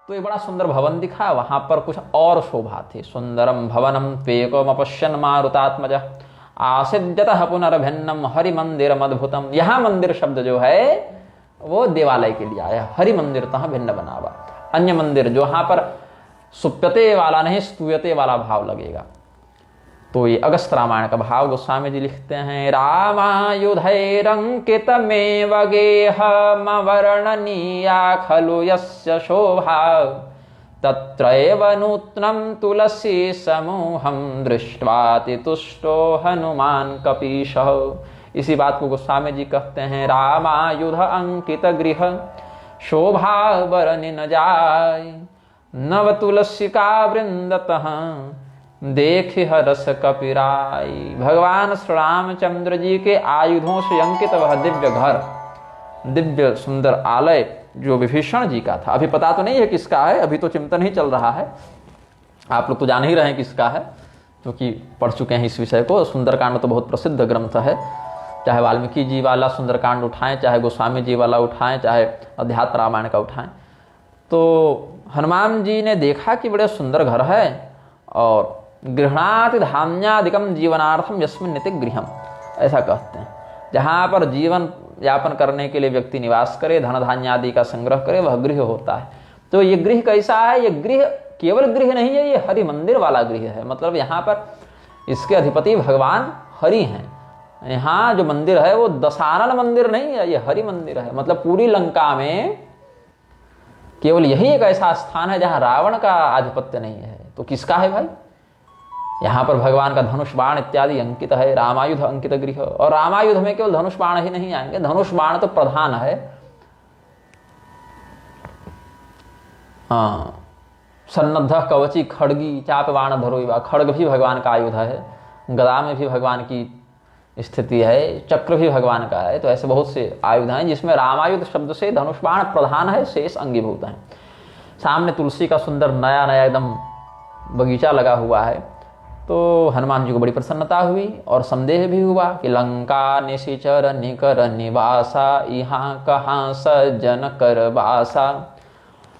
तो ये बड़ा सुंदर भवन दिखा, वहां पर कुछ और शोभा थी। सुंदरम भवनम त्वेकमपश्यन् मारुतात्मज आसिद्यतः पुनर्भिन्नम हरि मंदिर अद्भुतम। यहाँ मंदिर शब्द जो है वो देवालय के लिए आया। हरि मंदिर तह भिन्न बनावा, अन्य मंदिर जो यहाँ पर सुप्यते वाला नहीं स्तूयते वाला भाव लगेगा। तो ये अगस्त रामायण का भाव गोस्वामी जी लिखते हैं, रामायुधैरंकितमेव गेहमवर्णनीया खलु यस्य शोभा तत्रैव नूत्नं तुलसी समूहं दृष्ट्वाति तुष्टो हनुमान कपीशः। इसी बात को गोस्वामी जी कहते हैं, रामायुध अंकित गृह शोभा बरनि न जाय नव तुलसी का वृंदतः देख हरस कपिराई। भगवान श्री रामचंद्र जी के आयुधों से अंकित वह दिव्य घर, दिव्य सुंदर आलय जो विभीषण जी का था। अभी पता तो नहीं है किसका है, अभी तो चिंतन ही चल रहा है। आप लोग तो जान ही रहे हैं किसका है, क्योंकि पढ़ चुके हैं इस विषय को। सुंदरकांड तो बहुत प्रसिद्ध ग्रंथ है, चाहे वाल्मीकि जी वाला सुंदरकांड उठाएं, चाहे गोस्वामी जी वाला उठाएं, चाहे अध्यात्म रामायण का उठाएं। तो हनुमान जी ने देखा कि बड़े सुंदर घर है, और गृहणाति धान्यादिकम जीवनार्थम यस्मिन् निति गृहम, ऐसा कहते हैं। जहाँ पर जीवन यापन करने के लिए व्यक्ति निवास करे, धन धान्य आदि का संग्रह करे, वह गृह होता है। तो ये गृह कैसा है? ये गृह केवल गृह नहीं है, ये हरि मंदिर वाला गृह है। मतलब यहाँ पर इसके अधिपति भगवान हरि हैं। यहाँ जो मंदिर है वो दशानन मंदिर नहीं है, ये हरि मंदिर है। मतलब पूरी लंका में केवल यही एक ऐसा स्थान है जहाँ रावण का आधिपत्य नहीं है। तो किसका है भाई? यहाँ पर भगवान का धनुष बाण इत्यादि अंकित है, रामायुध अंकित गृह। और रामायुध में केवल धनुष बाण ही नहीं आएंगे, धनुष बाण तो प्रधान है। हाँ, सन्नद्ध कवची खड़गी चाप बाण धरोइवा, खड़ग भी भगवान का आयुध है, गदा में भी भगवान की स्थिति है, चक्र भी भगवान का है। तो ऐसे बहुत से आयुध हैं जिसमें रामायुध शब्द से धनुष बाण प्रधान है, शेष अंगीभूत है। सामने तुलसी का सुंदर नया नया एकदम बगीचा लगा हुआ है। तो हनुमान जी को बड़ी प्रसन्नता हुई और संदेह भी हुआ कि लंका निशिचर निकर निवासा, यहाँ कहाँ सज्जन कर बासा।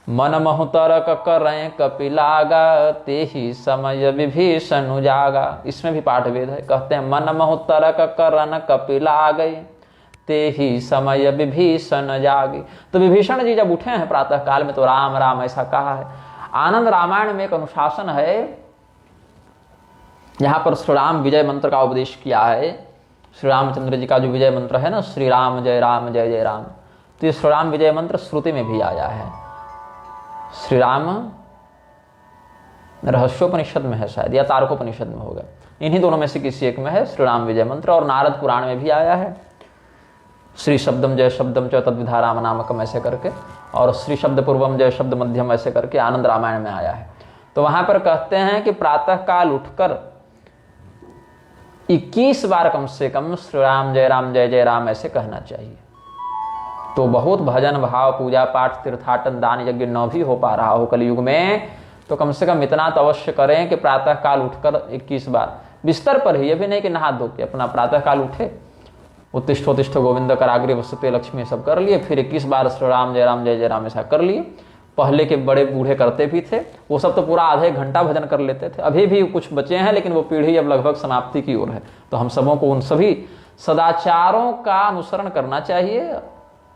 मन महु तरक करें कपिलागा, ते ही समय विभीषण जागा। इसमें भी पाठ भेद है। कहते हैं मन महु तरक करन कपिलागे, ते ही समय विभीषण जागे। तो विभीषण जी जब उठे हैं प्रातः काल में तो राम राम ऐसा कहा है। आनंद रामायण में एक अनुशासन है, यहाँ पर श्री राम विजय मंत्र का उपदेश किया है। श्री रामचंद्र जी का जो विजय मंत्र है ना, श्री राम जय जय राम, तो ये श्री राम विजय मंत्र श्रुति में भी आया है। श्री राम रहस्योपनिषद में है शायद, या तारकोपनिषद में होगा, इन्हीं दोनों में से किसी एक में है श्री राम विजय मंत्र। और नारद पुराण में भी आया है, श्री शब्दम जय शब्दम च तद्विधा राम नामकम ऐसे करके, और श्री शब्द पूर्वम जय शब्द मध्यम ऐसे करके आनंद रामायण में आया है। तो वहां पर कहते हैं कि प्रातः काल उठकर 21 बार कम से कम श्री राम जय राम ऐसे कहना चाहिए। तो बहुत भजन भाव पूजा पाठ तीर्थाटन दान यज्ञ न भी हो पा रहा हो कलयुग में, तो कम से कम इतना तो अवश्य करें कि प्रातः काल उठकर 21 बार बिस्तर पर ही, ये भी नहीं कि नहा धो के, अपना प्रातः काल उठे, उत्तिष्ठ गोविंद कराग्रे वसते लक्ष्मी सब कर लिए, फिर 21 बार श्री राम जय राम ऐसा कर लिए। पहले के बड़े बूढ़े करते भी थे, वो सब तो पूरा आधे एक घंटा भजन कर लेते थे। अभी भी कुछ बचे हैं, लेकिन वो पीढ़ी अब लगभग समाप्ति की ओर है। तो हम सबों को उन सभी सदाचारों का अनुसरण करना चाहिए,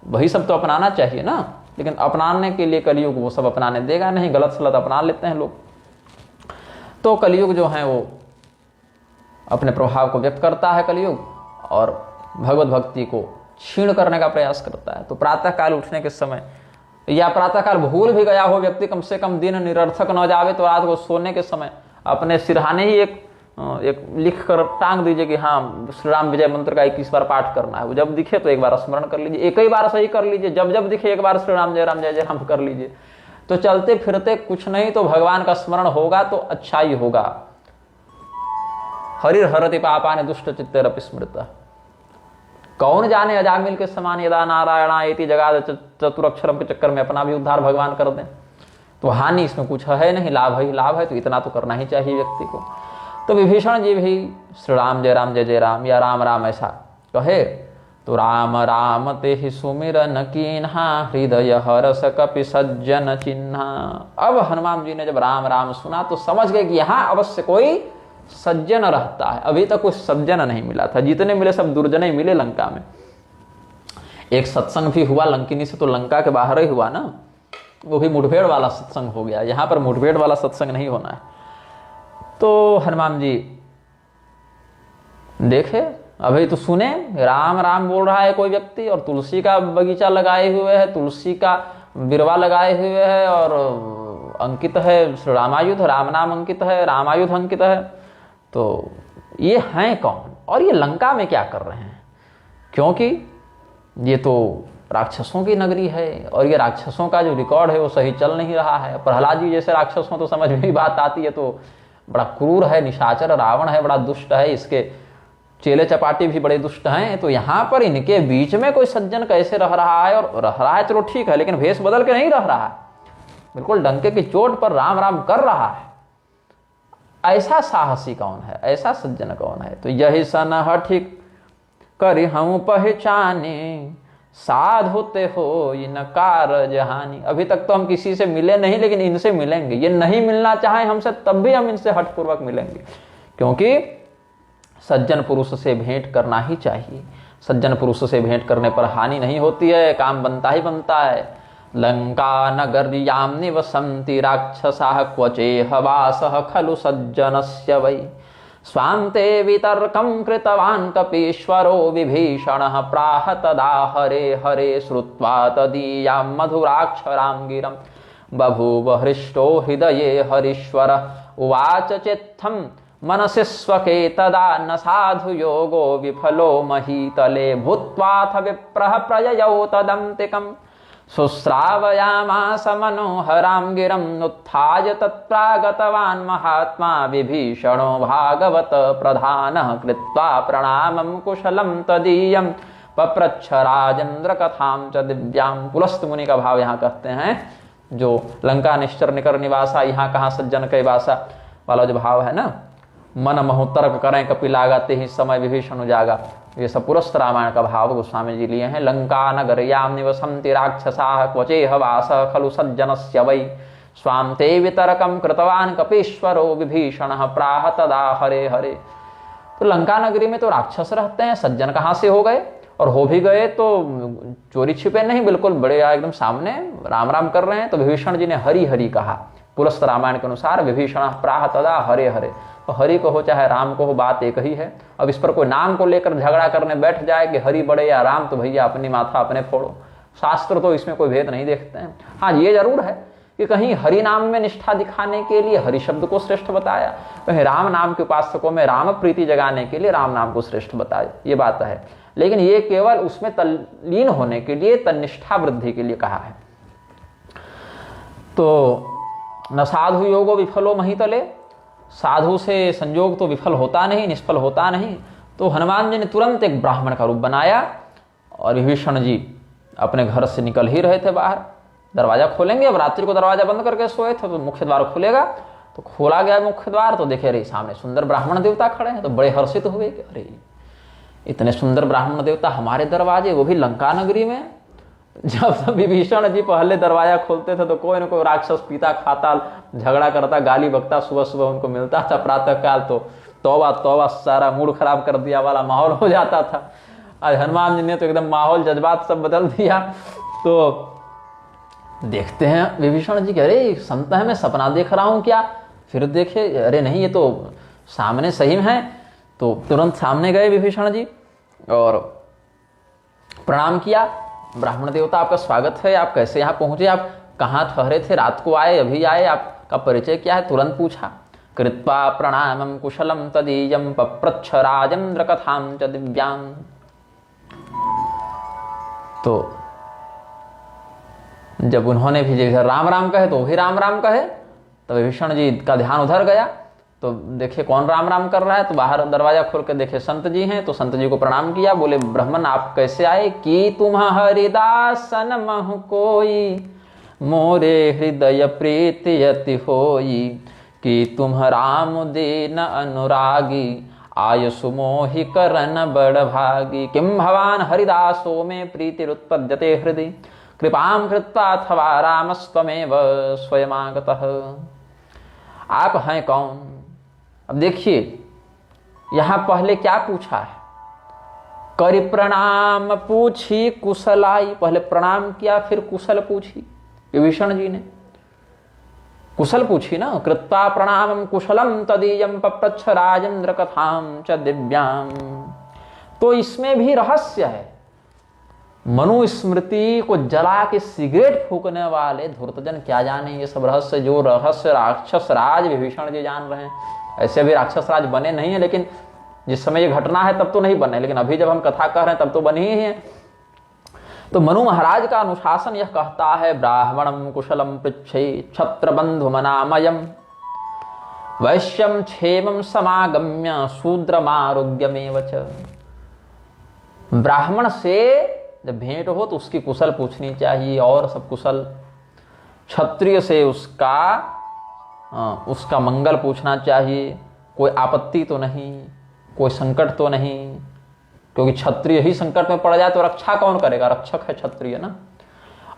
वही सब तो अपनाना चाहिए ना। लेकिन अपनाने के लिए कलयुग वो सब अपनाने देगा नहीं, गलत सलत अपना लेते हैं लोग। तो कलयुग जो है वो अपने प्रभाव को व्यक्त करता है कलयुग, और भगवत भक्ति को क्षीण करने का प्रयास करता है। तो प्रातः काल उठने के समय, या प्रातः काल भूल भी गया हो व्यक्ति, कम से कम दिन निरर्थक न जावे, तो रात को सोने के समय अपने सिरहाने ही एक लिख कर टांग दीजिए कि हाँ श्री राम विजय मंत्र का 21 बार पाठ करना है। वो जब दिखे तो एक बार स्मरण कर लीजिए, एक ही बार सही कर लीजिए, जब जब दिखे एक बार श्री राम जय राम कर लीजिए। तो चलते फिरते कुछ नहीं तो भगवान का स्मरण होगा तो अच्छा ही होगा। हरिर हरति पापानि दुष्ट चित्तेरपि स्मृतः, कौन जाने अजामिल के समान यदा नारायणा इति जगाद चतुरक्षरम के चक्कर में अपना भी उद्धार भगवान कर दें। तो हानि इसमें कुछ है नहीं, लाभ ही लाभ है। तो इतना तो करना ही चाहिए व्यक्ति को। तो विभीषण जी भी श्री राम जय राम या राम राम ऐसा कहे तो राम राम ते ही सुमिरन कीन्हा, हृदय हरस कपि सज्जन चिन्हा। अब हनुमान जी ने जब राम राम सुना तो समझ गए कि यहाँ अवश्य कोई सज्जन रहता है। अभी तक कोई सज्जन नहीं मिला था, जितने मिले सब दुर्जन ही मिले लंका में। एक सत्संग भी हुआ लंकिनी से, तो लंका के बाहर ही हुआ ना, वो भी मुठभेड़ वाला सत्संग हो गया। यहाँ पर मुठभेड़ वाला सत्संग नहीं होना है। तो हनुमान जी देखे, अभी तो सुने राम राम बोल रहा है कोई व्यक्ति, और तुलसी का बगीचा लगाए हुए है, तुलसी का बिरवा लगाए हुए है, और अंकित है श्री रामायुध, राम नाम अंकित है, रामायुध अंकित है। तो ये हैं कौन और ये लंका में क्या कर रहे हैं? क्योंकि ये तो राक्षसों की नगरी है, और ये राक्षसों का जो रिकॉर्ड है वो सही चल नहीं रहा है। प्रहलाद जी जैसे राक्षस हों तो समझ में भी बात आती है, तो बड़ा क्रूर है, निशाचर रावण है, बड़ा दुष्ट है, इसके चेले चपाटी भी बड़े दुष्ट हैं। तो यहाँ पर इनके बीच में कोई सज्जन कैसे रह रहा है? और रह रहा है चलो ठीक है, लेकिन भेष बदल के नहीं रह रहा है, बिल्कुल डंके की चोट पर राम राम कर रहा है। ऐसा साहसी कौन है, ऐसा सज्जन कौन है? तो यही सन हठिक करि हम पहचाने, साधु ते हो इन कारज हानि। अभी तक तो हम किसी से मिले नहीं, लेकिन इनसे मिलेंगे। ये नहीं मिलना चाहे हमसे तब भी हम इनसे हठपूर्वक मिलेंगे, क्योंकि सज्जन पुरुष से भेंट करना ही चाहिए। सज्जन पुरुष से भेंट करने पर हानि नहीं होती है, काम बनता ही बनता है। लंका नगर्यां निवसन्ति राक्षसाः, क्वचेह वासः खलु सज्जनस्य वै। स्वान्ते वितर्कं कृतवान् कपीश्वरो विभीषणः, प्राह तदा हरे हरे श्रुत्वा तदीयां मधुराक्षरां गिरम्। बभूव हृष्टो हृदये हरीश्वर, उवाच चित्थं मनसि स्वके तदा, न साधु योगो विफलो महीतले। भूत्वाथ विप्रः प्रययौ तदन्तिकम्, शुश्रावयामास मनोहरां गिरम्। उत्थाय तत्प्रागतवान् महात्मा, विभीषणो भागवत प्रधानः। कृत्वा प्रणामं कुशलं तदीयं, पप्रच्छ राजेन्द्र कथां च दिव्यां। पुलस्त मुनि का भाव यहाँ कहते हैं, जो लंका निश्चर निकर निवासा, यहाँ कहाँ सज्जन के वासा वाला जो भाव है ना, मन महु तर्क करें कपिलागते ही समय विभीषण जागा। ये सब पुरस्त रामायण का भाव गोस्वामी जी लिए हैं। लंका नगर्यां निवसन्ति राक्षसाः, क्वचेह वासः खलु सज्जनस्य वै। स्वां ते वितर्कं कृतवान् कपीश्वरो विभीषणः, प्राह तदा हरे हरे। तो लंका नगरी में तो राक्षस रहते हैं, सज्जन कहाँ से हो गए? और हो भी गए तो चोरी छिपे नहीं, बिल्कुल बड़े एकदम सामने राम राम कर रहे हैं। तो विभीषण जी ने हरि हरि कहा। पुलस्त रामायण के अनुसार विभीषण प्राह तदा हरे हरे। तो हरि को हो चाहे राम को हो, बात एक ही है। अब इस पर कोई नाम को लेकर झगड़ा करने बैठ जाए कि हरि बड़े या राम, तो भैया अपनी माथा अपने फोड़ो। शास्त्र तो इसमें कोई भेद नहीं देखते हैं। हाँ, ये जरूर है कि कहीं हरि नाम में निष्ठा दिखाने के लिए हरि शब्द को श्रेष्ठ बताया, कहीं राम नाम के उपासकों में राम प्रीति जगाने के लिए राम नाम को श्रेष्ठ बताया, ये बात है। लेकिन ये केवल उसमें तल्लीन होने के लिए, तन्निष्ठा वृद्धि के लिए कहा है। तो न साधु योगो विफलो महीतले, साधु से संयोग तो विफल होता नहीं, निष्फल होता नहीं। तो हनुमान जी ने तुरंत एक ब्राह्मण का रूप बनाया, और विभीषण जी अपने घर से निकल ही रहे थे बाहर। दरवाजा खोलेंगे, अब रात्रि को दरवाजा बंद करके सोए थे, तो मुख्य द्वार खुलेगा। तो खोला गया मुख्य द्वार, तो देखे अरे सामने सुंदर ब्राह्मण देवता खड़े हैं। तो बड़े हर्षित हुए कि अरे इतने सुंदर ब्राह्मण देवता हमारे दरवाजे, वो भी लंका नगरी में। जब विभीषण जी पहले दरवाजा खोलते थे तो कोई न कोई राक्षस पीता खाता, झगड़ा करता, गाली बकता, सुबह सुबह उनको मिलता था प्रातः काल। तो तौबा तौबा, सारा मूड खराब कर दिया वाला माहौल हो जाता था। आज हनुमान जी ने तो एकदम माहौल, जज्बात सब बदल दिया। तो देखते हैं विभीषण जी के, अरे संत है, मैं सपना देख रहा हूँ क्या? फिर देखे अरे नहीं, ये तो सामने सही में है। तो तुरंत सामने गए विभीषण जी और प्रणाम किया। ब्राह्मण देवता आपका स्वागत है, आप कैसे यहाँ पहुंचे, आप कहाँ ठहरे थे, रात को आए, अभी आए, आपका परिचय क्या है? तुरंत पूछा। कृत्वा प्रणामं कुशलम तदीयं, पप्रच्छ राजेन्द्र कथां च दिव्यां। तो जब उन्होंने भी जैसे राम राम कहे तो भी राम राम कहे, तो विभीषण जी का ध्यान उधर गया। तो देखे कौन राम राम कर रहा है, तो बाहर दरवाजा खोल के देखे संत जी हैं। तो संत जी को प्रणाम किया, बोले ब्राह्मण आप कैसे आए? कि तुम हरिदासन महु कोई, मोरे हृदय प्रीति यति होई। कि तुम राम दीन अनुरागी, आयसु मोहि करन बड़ भागी। किम भवान हरिदासो में प्रीतिरुत्पद्यते हृदि कृपां कृत्वा अथवा रामस्त्वमेव स्वयमागतः। आप हैं कौन? अब देखिए यहां पहले क्या पूछा है, करि प्रणाम पूछी कुशलाई। पहले प्रणाम किया फिर कुशल पूछी। विभीषण जी ने कुशल पूछी ना, कृत्वा प्रणामं कुशलम तदीयम पप्रच्छ राजेंद्र कथाम च दिव्याम। तो इसमें भी रहस्य है। मनुस्मृति को जला के सिगरेट फूकने वाले धूर्तजन क्या जाने ये सब रहस्य, जो रहस्य राक्षस राज विभीषण जी जान रहे हैं। ऐसे भी राक्षस राज बने नहीं है, लेकिन जिस समय ये घटना है तब तो नहीं बने, लेकिन अभी जब हम कथा कर रहे हैं तब तो बनी ही है। तो मनु महाराज का अनुशासन यह कहता है, ब्राह्मणम कुशलम पृच्छे क्षत्र बंधु मनामयम वैश्यम क्षेमम समागम्य शूद्रमारोग्यमेव च। ब्राह्मण से जब भेंट हो तो उसकी कुशल पूछनी चाहिए और सब कुशल। क्षत्रिय से उसका मंगल पूछना चाहिए, कोई आपत्ति तो नहीं, कोई संकट तो नहीं, क्योंकि क्षत्रिय ही संकट में पड़ जाए तो रक्षा कौन करेगा, रक्षक है क्षत्रिय ना।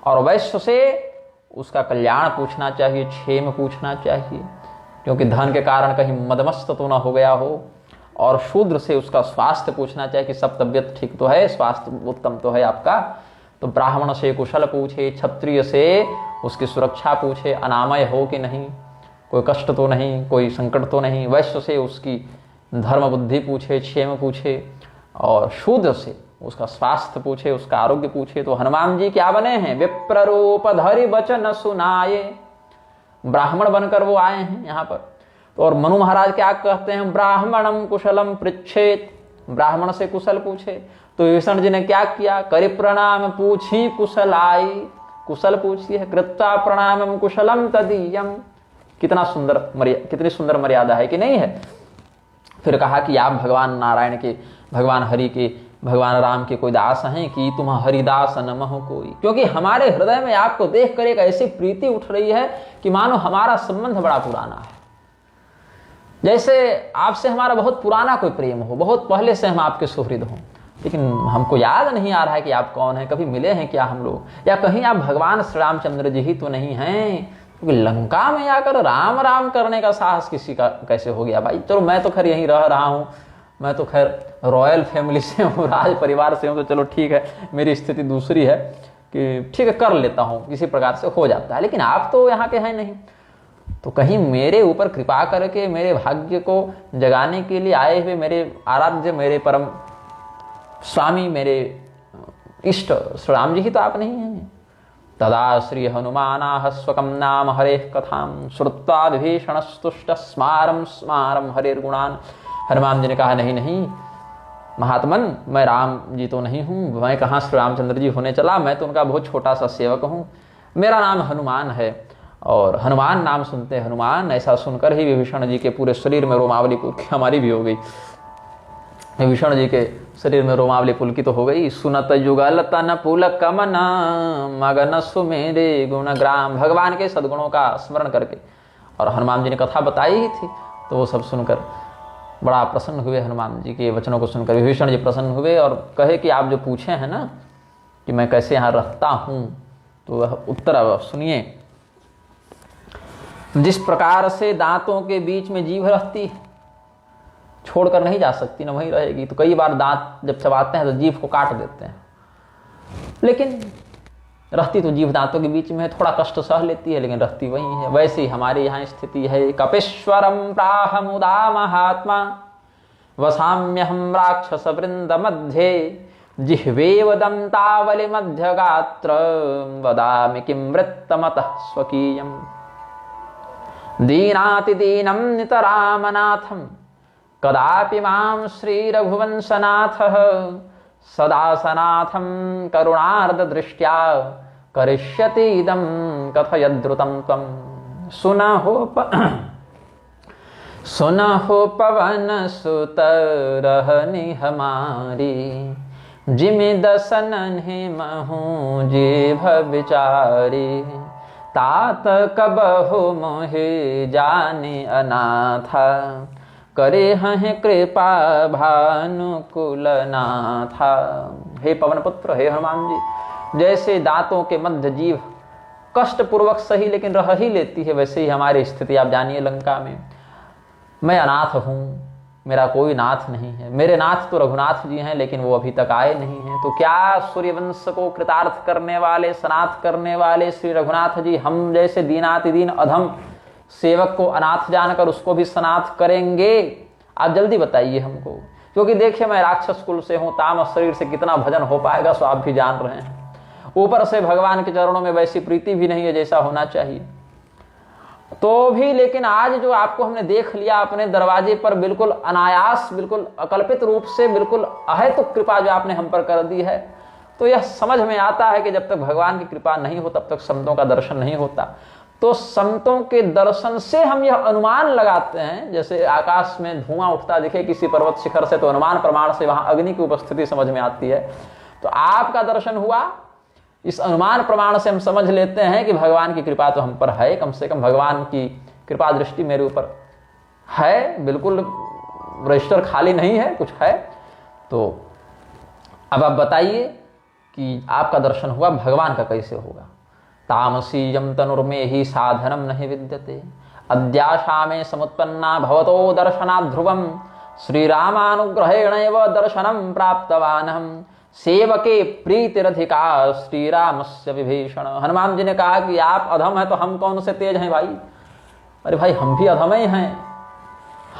और वैश्य से उसका कल्याण पूछना चाहिए, क्षेम पूछना चाहिए, क्योंकि धन के कारण कहीं मदमस्त तो ना हो गया हो। और शूद्र से उसका स्वास्थ्य पूछना चाहिए कि सब तबियत ठीक तो है, स्वास्थ्य उत्तम तो है आपका। तो ब्राह्मण से कुशल पूछे, क्षत्रिय से उसकी सुरक्षा पूछे, अनामय हो कि नहीं, कोई कष्ट तो नहीं, कोई संकट तो नहीं। वैश्य से उसकी धर्म बुद्धि पूछे, क्षेम पूछे, और शूद्र से उसका स्वास्थ्य पूछे, उसका आरोग्य पूछे। तो हनुमान जी क्या बने हैं, विप्र रूप धरि वचन सुनाए। ब्राह्मण बनकर वो आए हैं यहाँ पर। तो और मनु महाराज क्या कहते हैं, ब्राह्मणम कुशलम पृच्छेत, ब्राह्मण से कुशल पूछे। तो विभीषण जी ने क्या किया, करि प्रणाम पूछी कुशलाई, कुशल पूछी है, कृत्वा प्रणामम कुशलम तदीयम। कितना सुंदर कितनी सुंदर मर्यादा है कि नहीं है। फिर कहा कि आप भगवान नारायण के, भगवान हरि के, भगवान राम के कोई दास हैं कि तुम हरिदास नमः कोई। क्योंकि हमारे हृदय में आपको देख कर एक ऐसी प्रीति उठ रही है कि मानो हमारा संबंध बड़ा पुराना है, जैसे आपसे हमारा बहुत पुराना कोई प्रेम हो, बहुत पहले से हम आपके सुहृद हों। लेकिन हमको याद नहीं आ रहा है कि आप कौन हैं, कभी मिले हैं क्या हम लोग, या कहीं आप भगवान श्री रामचंद्र जी ही तो नहीं हैं। क्योंकि लंका में आकर राम राम करने का साहस किसी का कैसे हो गया भाई। चलो मैं तो खैर यहीं रह रहा हूँ, मैं तो खैर रॉयल फैमिली से हूँ, राज परिवार से हूँ, तो चलो ठीक है, मेरी स्थिति दूसरी है कि ठीक है कर लेता हूँ, किसी प्रकार से हो जाता है। लेकिन आप तो यहाँ के हैं नहीं, तो कहीं मेरे ऊपर कृपा करके मेरे भाग्य को जगाने के लिए आए हुए मेरे आराध्य, मेरे परम स्वामी, मेरे इष्ट श्री राम जी ही तो आप नहीं हैं। तदा श्री हनुमाना स्वकम नाम हरे कथाम श्रुत्वा विभीषणस्तुष्ट स्मारम स्मारम हरिर्गुणान। हनुमान जी ने कहा, नहीं नहीं महात्मन, मैं राम जी तो नहीं हूँ, मैं कहाँ श्री रामचंद्र जी होने चला, मैं तो उनका बहुत छोटा सा सेवक हूँ, मेरा नाम हनुमान है। और हनुमान नाम सुनते हनुमान, ऐसा सुनकर ही विभीषण जी के पूरे शरीर में रोमावली पुलकी, हमारी भी हो गई, विभीषण जी के शरीर में रोमावली पुलकी तो हो गई। सुनत युगल तन पुलक कमन मगन सुमेरे गुण ग्राम। भगवान के सद्गुणों का स्मरण करके, और हनुमान जी ने कथा बताई ही थी, तो वो सब सुनकर बड़ा प्रसन्न हुए। हनुमान जी के वचनों को सुनकर विभीषण जी प्रसन्न हुए और कहे कि आप जो पूछे हैं ना कि मैं कैसे यहाँ रहता हूँ, तो वह उत्तर अब सुनिए। जिस प्रकार से दांतों के बीच में जीभ रहती है, छोड़कर नहीं जा सकती, ना वहीं रहेगी, तो कई बार दांत जब चबाते हैं तो जीभ को काट देते हैं, लेकिन रहती तो जीभ दांतों के बीच में, थोड़ा कष्ट सह लेती है, लेकिन रहती वही है। वैसे ही हमारे यहाँ स्थिति है। कपिश्वरम प्राह मुदा महात्मा वसाम्यहम राक्षस वृंद मध्य जिह्वेव दंतावली मध्य गात्र वदामि किं वृत्तमतः स्वकीयम् दीनातिदीनं नितरामनाथं कदापि मां श्री रघुवंशनाथः सदा सनाथं करुणार्द्रदृष्ट्या करिष्यति इदं कथयद्रुतं त्वं। सुनहो पवन सुत रहनि हमारी जिमि दसन महूँ जीभ बिचारी तात कबहु मोहि जानि अनाथा करे हैं कृपा भानुकुल नाथा। हे पवन पुत्र, हे हनुमान जी, जैसे दांतों के मध्य जीव कष्ट पूर्वक सही लेकिन रह ही लेती है, वैसे ही हमारी स्थिति आप जानिए लंका में। मैं अनाथ हूँ, मेरा कोई नाथ नहीं है। मेरे नाथ तो रघुनाथ जी हैं, लेकिन वो अभी तक आए नहीं हैं। तो क्या सूर्यवंश को कृतार्थ करने वाले, सनाथ करने वाले श्री रघुनाथ जी हम जैसे दीनातिदीन अधम सेवक को अनाथ जानकर उसको भी सनाथ करेंगे? आप जल्दी बताइए हमको, क्योंकि देखिए मैं राक्षस कुल से हूं, तामस शरीर से कितना भजन हो पाएगा सो आप भी जान रहे हैं। ऊपर से भगवान के चरणों में वैसी प्रीति भी नहीं है जैसा होना चाहिए। तो भी लेकिन आज जो आपको हमने देख लिया अपने दरवाजे पर, बिल्कुल अनायास, बिल्कुल अकल्पित रूप से, बिल्कुल अहेतुक कृपा जो आपने हम पर कर दी है, तो यह समझ में आता है कि जब तक भगवान की कृपा नहीं हो तब तक संतों का दर्शन नहीं होता। तो संतों के दर्शन से हम यह अनुमान लगाते हैं, जैसे आकाश में धुआं उठता दिखे किसी पर्वत शिखर से, तो अनुमान प्रमाण से वहां अग्नि की उपस्थिति समझ में आती है। तो आपका दर्शन हुआ, इस अनुमान प्रमाण से हम समझ लेते हैं कि भगवान की कृपा तो हम पर है, कम से कम भगवान की कृपा दृष्टि मेरे ऊपर है, बिल्कुल रजिस्टर खाली नहीं है, कुछ है। तो अब आप बताइए कि आपका दर्शन हुआ, भगवान का कैसे होगा? तामसीयम तनुर्मे ही साधनम नहीं विद्यते, अद्याशा में समुत्पन्ना भवतो दर्शनात् ध्रुवम, श्री रामानुग्रहेण एव दर्शनम प्राप्तवान हम, सेवके प्रीतिरधिका श्री रामस्य विभीषण। हनुमान जी ने कहा कि आप अधम हैं तो हम कौन से तेज हैं भाई? अरे भाई हम भी अधम ही हैं,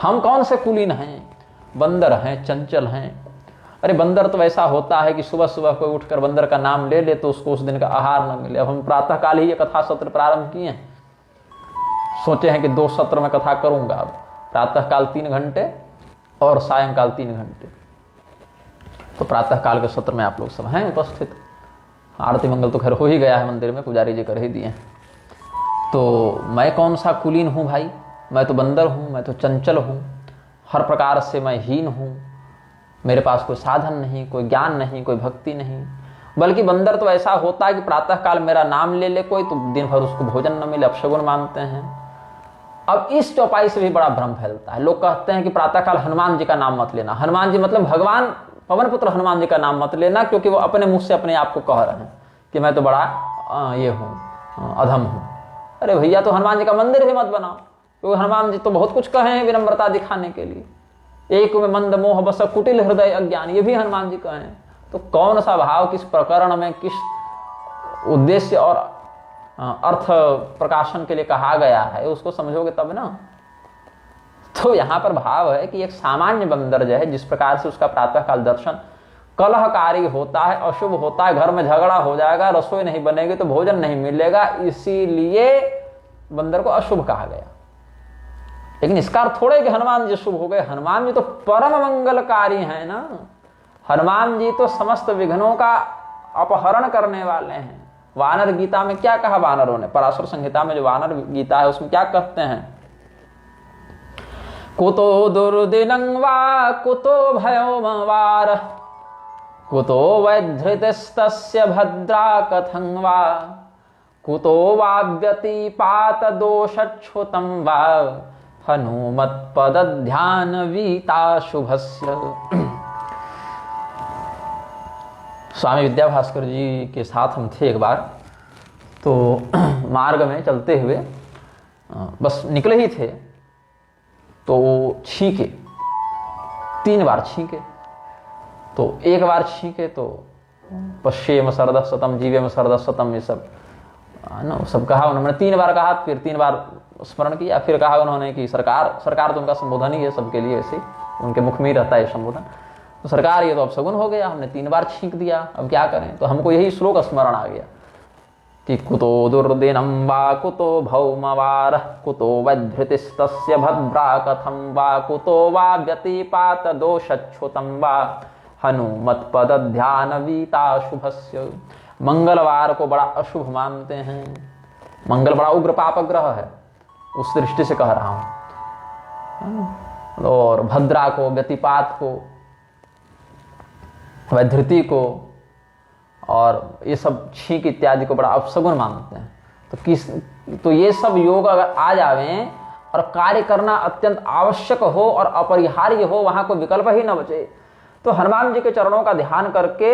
हम कौन से कुलीन हैं? बंदर हैं, चंचल हैं। अरे बंदर तो ऐसा होता है कि सुबह सुबह कोई उठकर बंदर का नाम ले ले तो उसको उस दिन का आहार न मिले। अब हम प्रातःकाल ही ये कथा सत्र प्रारंभ किए हैं, सोचे हैं कि 2 सत्र में कथा करूंगा। अब प्रातःकाल 3 घंटे और सायंकाल 3 घंटे, तो प्रातःकाल के सत्र में आप लोग सब हैं उपस्थित। आरती मंगल तो खैर हो ही गया है मंदिर में, पुजारी जी कर ही दिए। तो मैं कौन सा कुलीन हूँ भाई? मैं तो बंदर हूँ, मैं तो चंचल हूँ, हर प्रकार से मैं हीन हूँ। मेरे पास कोई साधन नहीं, कोई ज्ञान नहीं, कोई भक्ति नहीं। बल्कि बंदर तो ऐसा होता है कि प्रातःकाल मेरा नाम ले ले कोई तो दिन भर उसको भोजन न मिले, अपशगुन मानते हैं। अब इस चौपाई से भी बड़ा भ्रम फैलता है। लोग कहते हैं कि प्रातःकाल हनुमान जी का नाम मत लेना। हनुमान जी मतलब भगवान पवन पुत्र हनुमान जी का नाम मत लेना, क्योंकि वो अपने मुंह से अपने आप को कह रहे हैं कि मैं तो बड़ा ये हूँ, अधम हूँ। अरे भैया, तो हनुमान जी का मंदिर भी मत बनाओ, क्योंकि हनुमान जी तो बहुत कुछ कहे हैं विनम्रता दिखाने के लिए। एक में मंद मोह बस कुटिल हृदय अज्ञान, ये भी हनुमान जी कहे हैं। तो कौन सा भाव किस प्रकरण में किस उद्देश्य और अर्थ प्रकाशन के लिए कहा गया है उसको समझोगे तब ना। तो यहाँ पर भाव है कि एक सामान्य बंदर जो है, जिस प्रकार से उसका प्रातःकाल दर्शन कलहकारी होता है, अशुभ होता है, घर में झगड़ा हो जाएगा, रसोई नहीं बनेगी तो भोजन नहीं मिलेगा, इसीलिए बंदर को अशुभ कहा गया। लेकिन इसका अर्थ थोड़े कि हनुमान जी शुभ हो गए। हनुमान जी तो परम मंगलकारी हैं ना। हनुमान जी तो समस्त विघ्नों का अपहरण करने वाले हैं। वानर गीता में क्या कहा वानरों ने? पराशर संहिता में जो वानर गीता है उसमें क्या कहते हैं? कुतो दुर्दिनं वा कुतो भयोमवार, कुतो वैधृतस्तस्य भद्रा कथं वा, कुतो वा व्यतिपात दोषच्छुतं वा, हनुमत्पद ध्यान वीता शुभस्य। स्वामी विद्याभास्कर जी के साथ हम थे एक बार, तो मार्ग में चलते हुए बस निकले ही थे तो छींके, 3 बार छींके। तो एक बार छींके तो पश्येम सरदः शतम जीवेम सरदः शतम, ये सब ना सब कहा उन्होंने। 3 बार कहा, फिर 3 बार स्मरण किया, फिर कहा उन्होंने कि सरकार, सरकार तो उनका संबोधन ही है सबके लिए, ऐसे उनके मुख में ही रहता है संबोधन। तो सरकार ये तो अपशगुन हो गया, हमने 3 बार छींक दिया, अब क्या करें? तो हमको यही श्लोक स्मरण आ गया कि कुतो दुर्दिनं वा कुतो भौमवार, कुतो वैधृतिस्तस्य भद्रा कथं वा, कुतो वा व्यतिपात दोषच्छुतं वा, हनुमत्पद ध्यान वीता शुभस्य। मंगलवार को बड़ा अशुभ मानते हैं। मंगल बड़ा उग्र पाप ग्रह है, उस दृष्टि से कह रहा हूं। और भद्रा को, व्यतिपात को, वैधृति को और ये सब छींक इत्यादि को बड़ा अपशगुन मानते हैं। तो ये सब योग अगर आ जावे और कार्य करना अत्यंत आवश्यक हो और अपरिहार्य हो, वहां कोई विकल्प ही न बचे, तो हनुमान जी के चरणों का ध्यान करके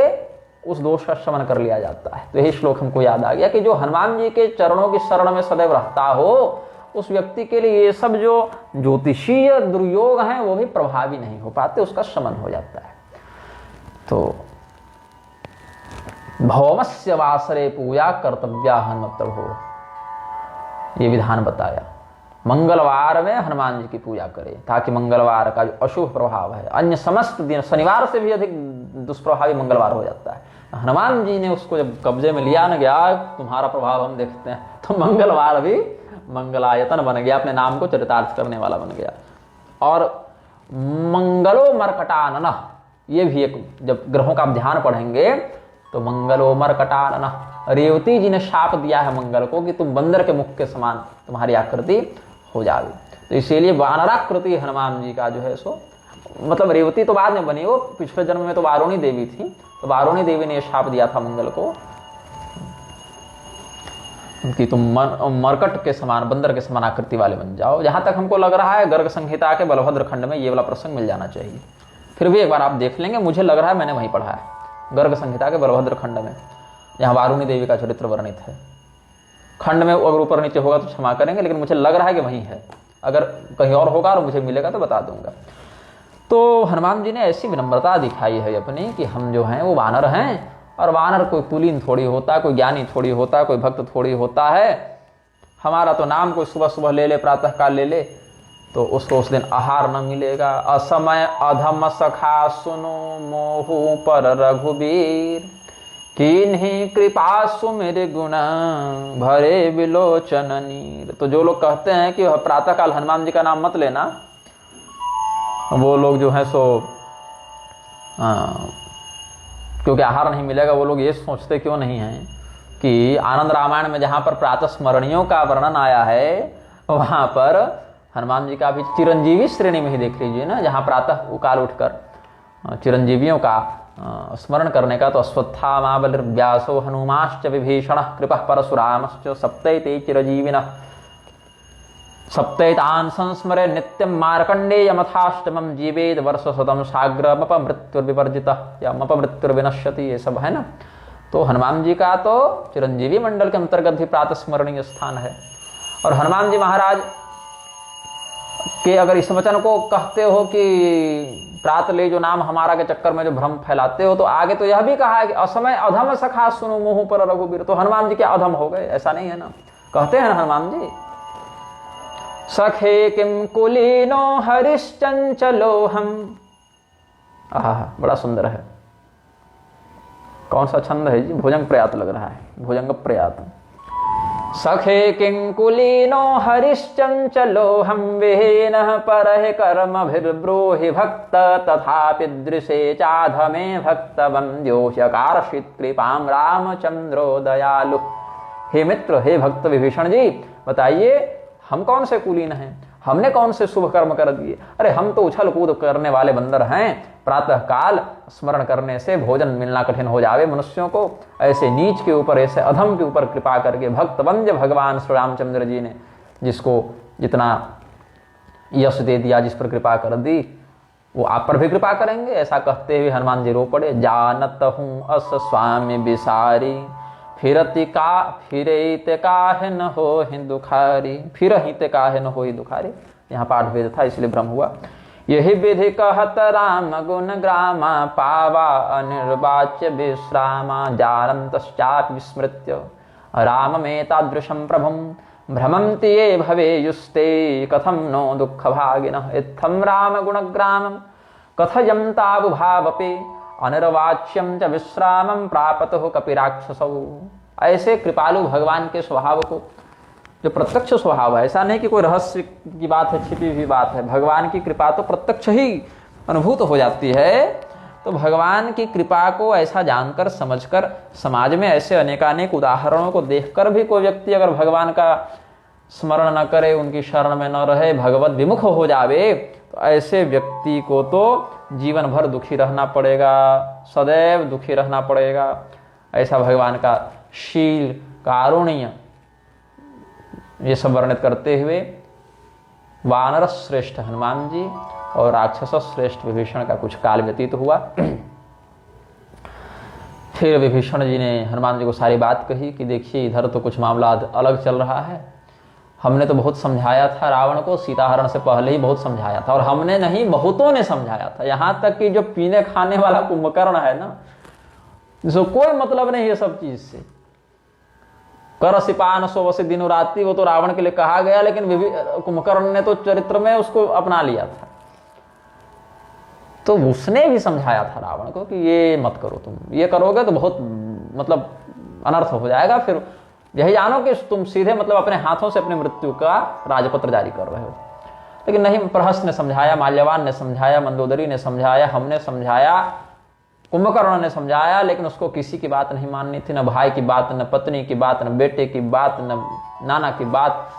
उस दोष का शमन कर लिया जाता है। तो यही श्लोक हमको याद आ गया कि जो हनुमान जी के चरणों की शरण में सदैव रहता हो, उस व्यक्ति के लिए ये सब जो ज्योतिषीय दुर्योग हैं वो भी प्रभावी नहीं हो पाते, उसका शमन हो जाता है। तो भौमस्य वासरे पूजा कर्तव्या हनुमत प्रभो, ये विधान बताया। मंगलवार में हनुमान जी की पूजा करें ताकि मंगलवार का जो अशुभ प्रभाव है, अन्य समस्त दिन शनिवार से भी अधिक दुष्प्रभावी मंगलवार हो जाता है। हनुमान जी ने उसको जब कब्जे में लिया न गया, तुम्हारा प्रभाव हम देखते हैं, तो मंगलवार भी मंगलायतन बन गया, अपने नाम को चरितार्थ करने वाला बन गया। और मंगलो मरकटानन, ये भी एक, जब ग्रहों का आप ध्यान पढ़ेंगे तो मंगलो मरकटानन, रेवती जी ने शाप दिया है मंगल को कि तुम बंदर के मुख के समान तुम्हारी आकृति हो जावे। तो इसीलिए वानराकृति हनुमान जी का जो है सो, मतलब रेवती तो बाद में बनी, वो पिछले जन्म में तो वारुणी देवी थी, तो वारुणी देवी ने शाप दिया था मंगल को कि तुम मरकट के समान, बंदर के समान आकृति वाले बन जाओ। जहां तक हमको लग रहा है गर्ग संहिता के बलभद्र खंड में ये वाला प्रसंग मिल जाना चाहिए, फिर भी एक बार आप देख लेंगे, मुझे लग रहा है मैंने वहीं पढ़ा है, गर्ग संहिता के बलभद्र खंड में, जहां वारुणी देवी का चरित्र वर्णित है। खंड में अगर ऊपर नीचे होगा तो क्षमा करेंगे, लेकिन मुझे लग रहा है कि वहीं है, अगर कहीं और होगा और मुझे मिलेगा तो बता दूंगा। तो हनुमान जी ने ऐसी विनम्रता दिखाई है अपनी कि हम जो हैं वो वानर हैं, और वानर कोई कुलीन थोड़ी होता, कोई ज्ञानी थोड़ी होता, कोई भक्त थोड़ी होता है। हमारा तो नाम कोई सुबह सुबह ले ले, प्रातः काल ले ले, तो उसको उस दिन आहार न मिलेगा। असमय अधम सखा सुनो मोहू पर रघुबीर, किन्हीं कृपा सुमिर गुना भरे विलोचन नीर। तो जो लोग कहते हैं कि प्रातः काल हनुमान जी का नाम मत लेना, वो लोग जो है सो क्योंकि आहार नहीं मिलेगा, वो लोग ये सोचते क्यों नहीं हैं कि आनंद रामायण में जहां पर प्रातः स्मरणियों का वर्णन आया है, वहां पर हनुमान जी का भी चिरंजीवी श्रेणी में ही देख लीजिए ना, जहां प्रातः काल उठकर चिरंजीवियों का स्मरण करने का, तो अश्वत्थामा बलिर्व्यासो हनुमाश्च विभीषण कृपः परशुरामश्च सप्तैते चिरजीविनः सप्तैतान् संस्मरे नित्यं मार्कण्डेयमथाष्टमं जीवेद वर्षशतं साग्रमपमृत्युर्विवर्जितः या मपमृत्युर्विनश्यति, ये सब है ना। तो हनुमान जी का तो चिरंजीवी मंडल के अंतर्गत भी प्रातः स्मरणीय स्थान है। और हनुमान जी महाराज के अगर इस वचन को कहते हो कि प्रात ले जो नाम हमारा के चक्कर में जो भ्रम फैलाते हो, तो आगे तो यह भी कहा है कि असमय अधम सखा सुनो मोह पर रघुबीर। तो हनुमान जी क्या अधम हो गए? ऐसा नहीं है ना, कहते हैं ना हनुमान जी, सखे किम कुलीनो हरिश्चंचलो हम। आहा, बड़ा सुंदर है। कौन सा छंद है जी? भुजंग प्रयात लग रहा है, भुजंग प्रयात। सखे किंकुलीनो हरिश्चंचलो हम विहीनः परहि कर्मभिर्ब्रूहि भक्त तथापि दृशे चाधमे भक्त वन्द्योष्यकार्षित कृपां रामचंद्रो दयालु। हे मित्र, हे भक्त विभीषण जी, बताइए हम कौन से कुलीन हैं? हमने कौन से शुभ कर्म कर दिए? अरे हम तो उछल कूद करने वाले बंदर हैं। प्रातः काल स्मरण करने से भोजन मिलना कठिन हो जावे मनुष्यों को। ऐसे नीच के ऊपर, ऐसे अधम के ऊपर कृपा करके भक्त वंद्य भगवान श्री रामचंद्र जी ने जिसको जितना यश दे दिया, जिस पर कृपा कर दी, वो आप पर भी कृपा करेंगे। ऐसा कहते हुए हनुमान जी रो पड़े। जानत हूँ अस स्वामी बिसारी, फिरति का फिरत काहे न हो दुखारी। फिर हित काहे न हो दुखारी, यहाँ पाठ भेद था इसलिए भ्रम हुआ। यही विधि कहत राम गुण ग्रामा, पावा अनिर्वाच्य विश्रामा। जानन्तश्चापि विस्मृत्य राम में तादृशं प्रभुं, भ्रमन्ति ये भवेयुस्ते कथं नो दुःख भागिनः। इत्थं राम गुणग्रामं कथयन्ताबुभावपि, अनिर्वाच्यं च विश्रामं प्रापतुः कपिराक्षसौ। ऐसे कृपालु भगवान के स्वभाव को, जो प्रत्यक्ष स्वभाव है, ऐसा नहीं कि कोई रहस्य की बात है, छिपी हुई बात है। भगवान की कृपा तो प्रत्यक्ष ही अनुभूत हो जाती है। तो भगवान की कृपा को ऐसा जानकर समझकर समाज में ऐसे अनेकानेक उदाहरणों को देखकर भी कोई व्यक्ति अगर भगवान का स्मरण न करे, उनकी शरण में न रहे, भगवत विमुख हो जावे, तो ऐसे व्यक्ति को तो जीवन भर दुखी रहना पड़ेगा, सदैव दुखी रहना पड़ेगा। ऐसा भगवान का शील, कारुण्य, ये सब वर्णित करते हुए वानर श्रेष्ठ हनुमान जी और राक्षस श्रेष्ठ विभीषण का कुछ काल व्यतीत हुआ। फिर विभीषण जी ने हनुमान जी को सारी बात कही कि देखिए इधर तो कुछ मामला अलग चल रहा है। हमने तो बहुत समझाया था रावण को, सीताहरण से पहले ही बहुत समझाया था, और हमने नहीं बहुतों ने समझाया था। यहाँ तक कि जो पीने खाने वाला कुंभकर्ण है ना, जिसको कोई मतलब नहीं है सब चीज से, कर सिपान सो वसे दिनों रात्रि, वो तो रावण के लिए कहा गया, लेकिन कुंभकर्ण ने तो चरित्र में उसको अपना लिया था। तो उसने भी समझाया था रावण को कि ये मत करो, तुम ये करोगे तो बहुत मतलब अनर्थ हो जाएगा, फिर यही जानो कि तुम सीधे मतलब अपने हाथों से अपनी मृत्यु का राजपत्र जारी कर रहे हो। लेकिन नहीं, प्रहस्त ने समझाया, माल्यवान ने समझाया, मंदोदरी ने समझाया, हमने समझाया, कुंभकर्ण ने समझाया, लेकिन उसको किसी की बात नहीं माननी थी, न भाई की बात, न पत्नी की बात, न बेटे की बात, न नाना की बात।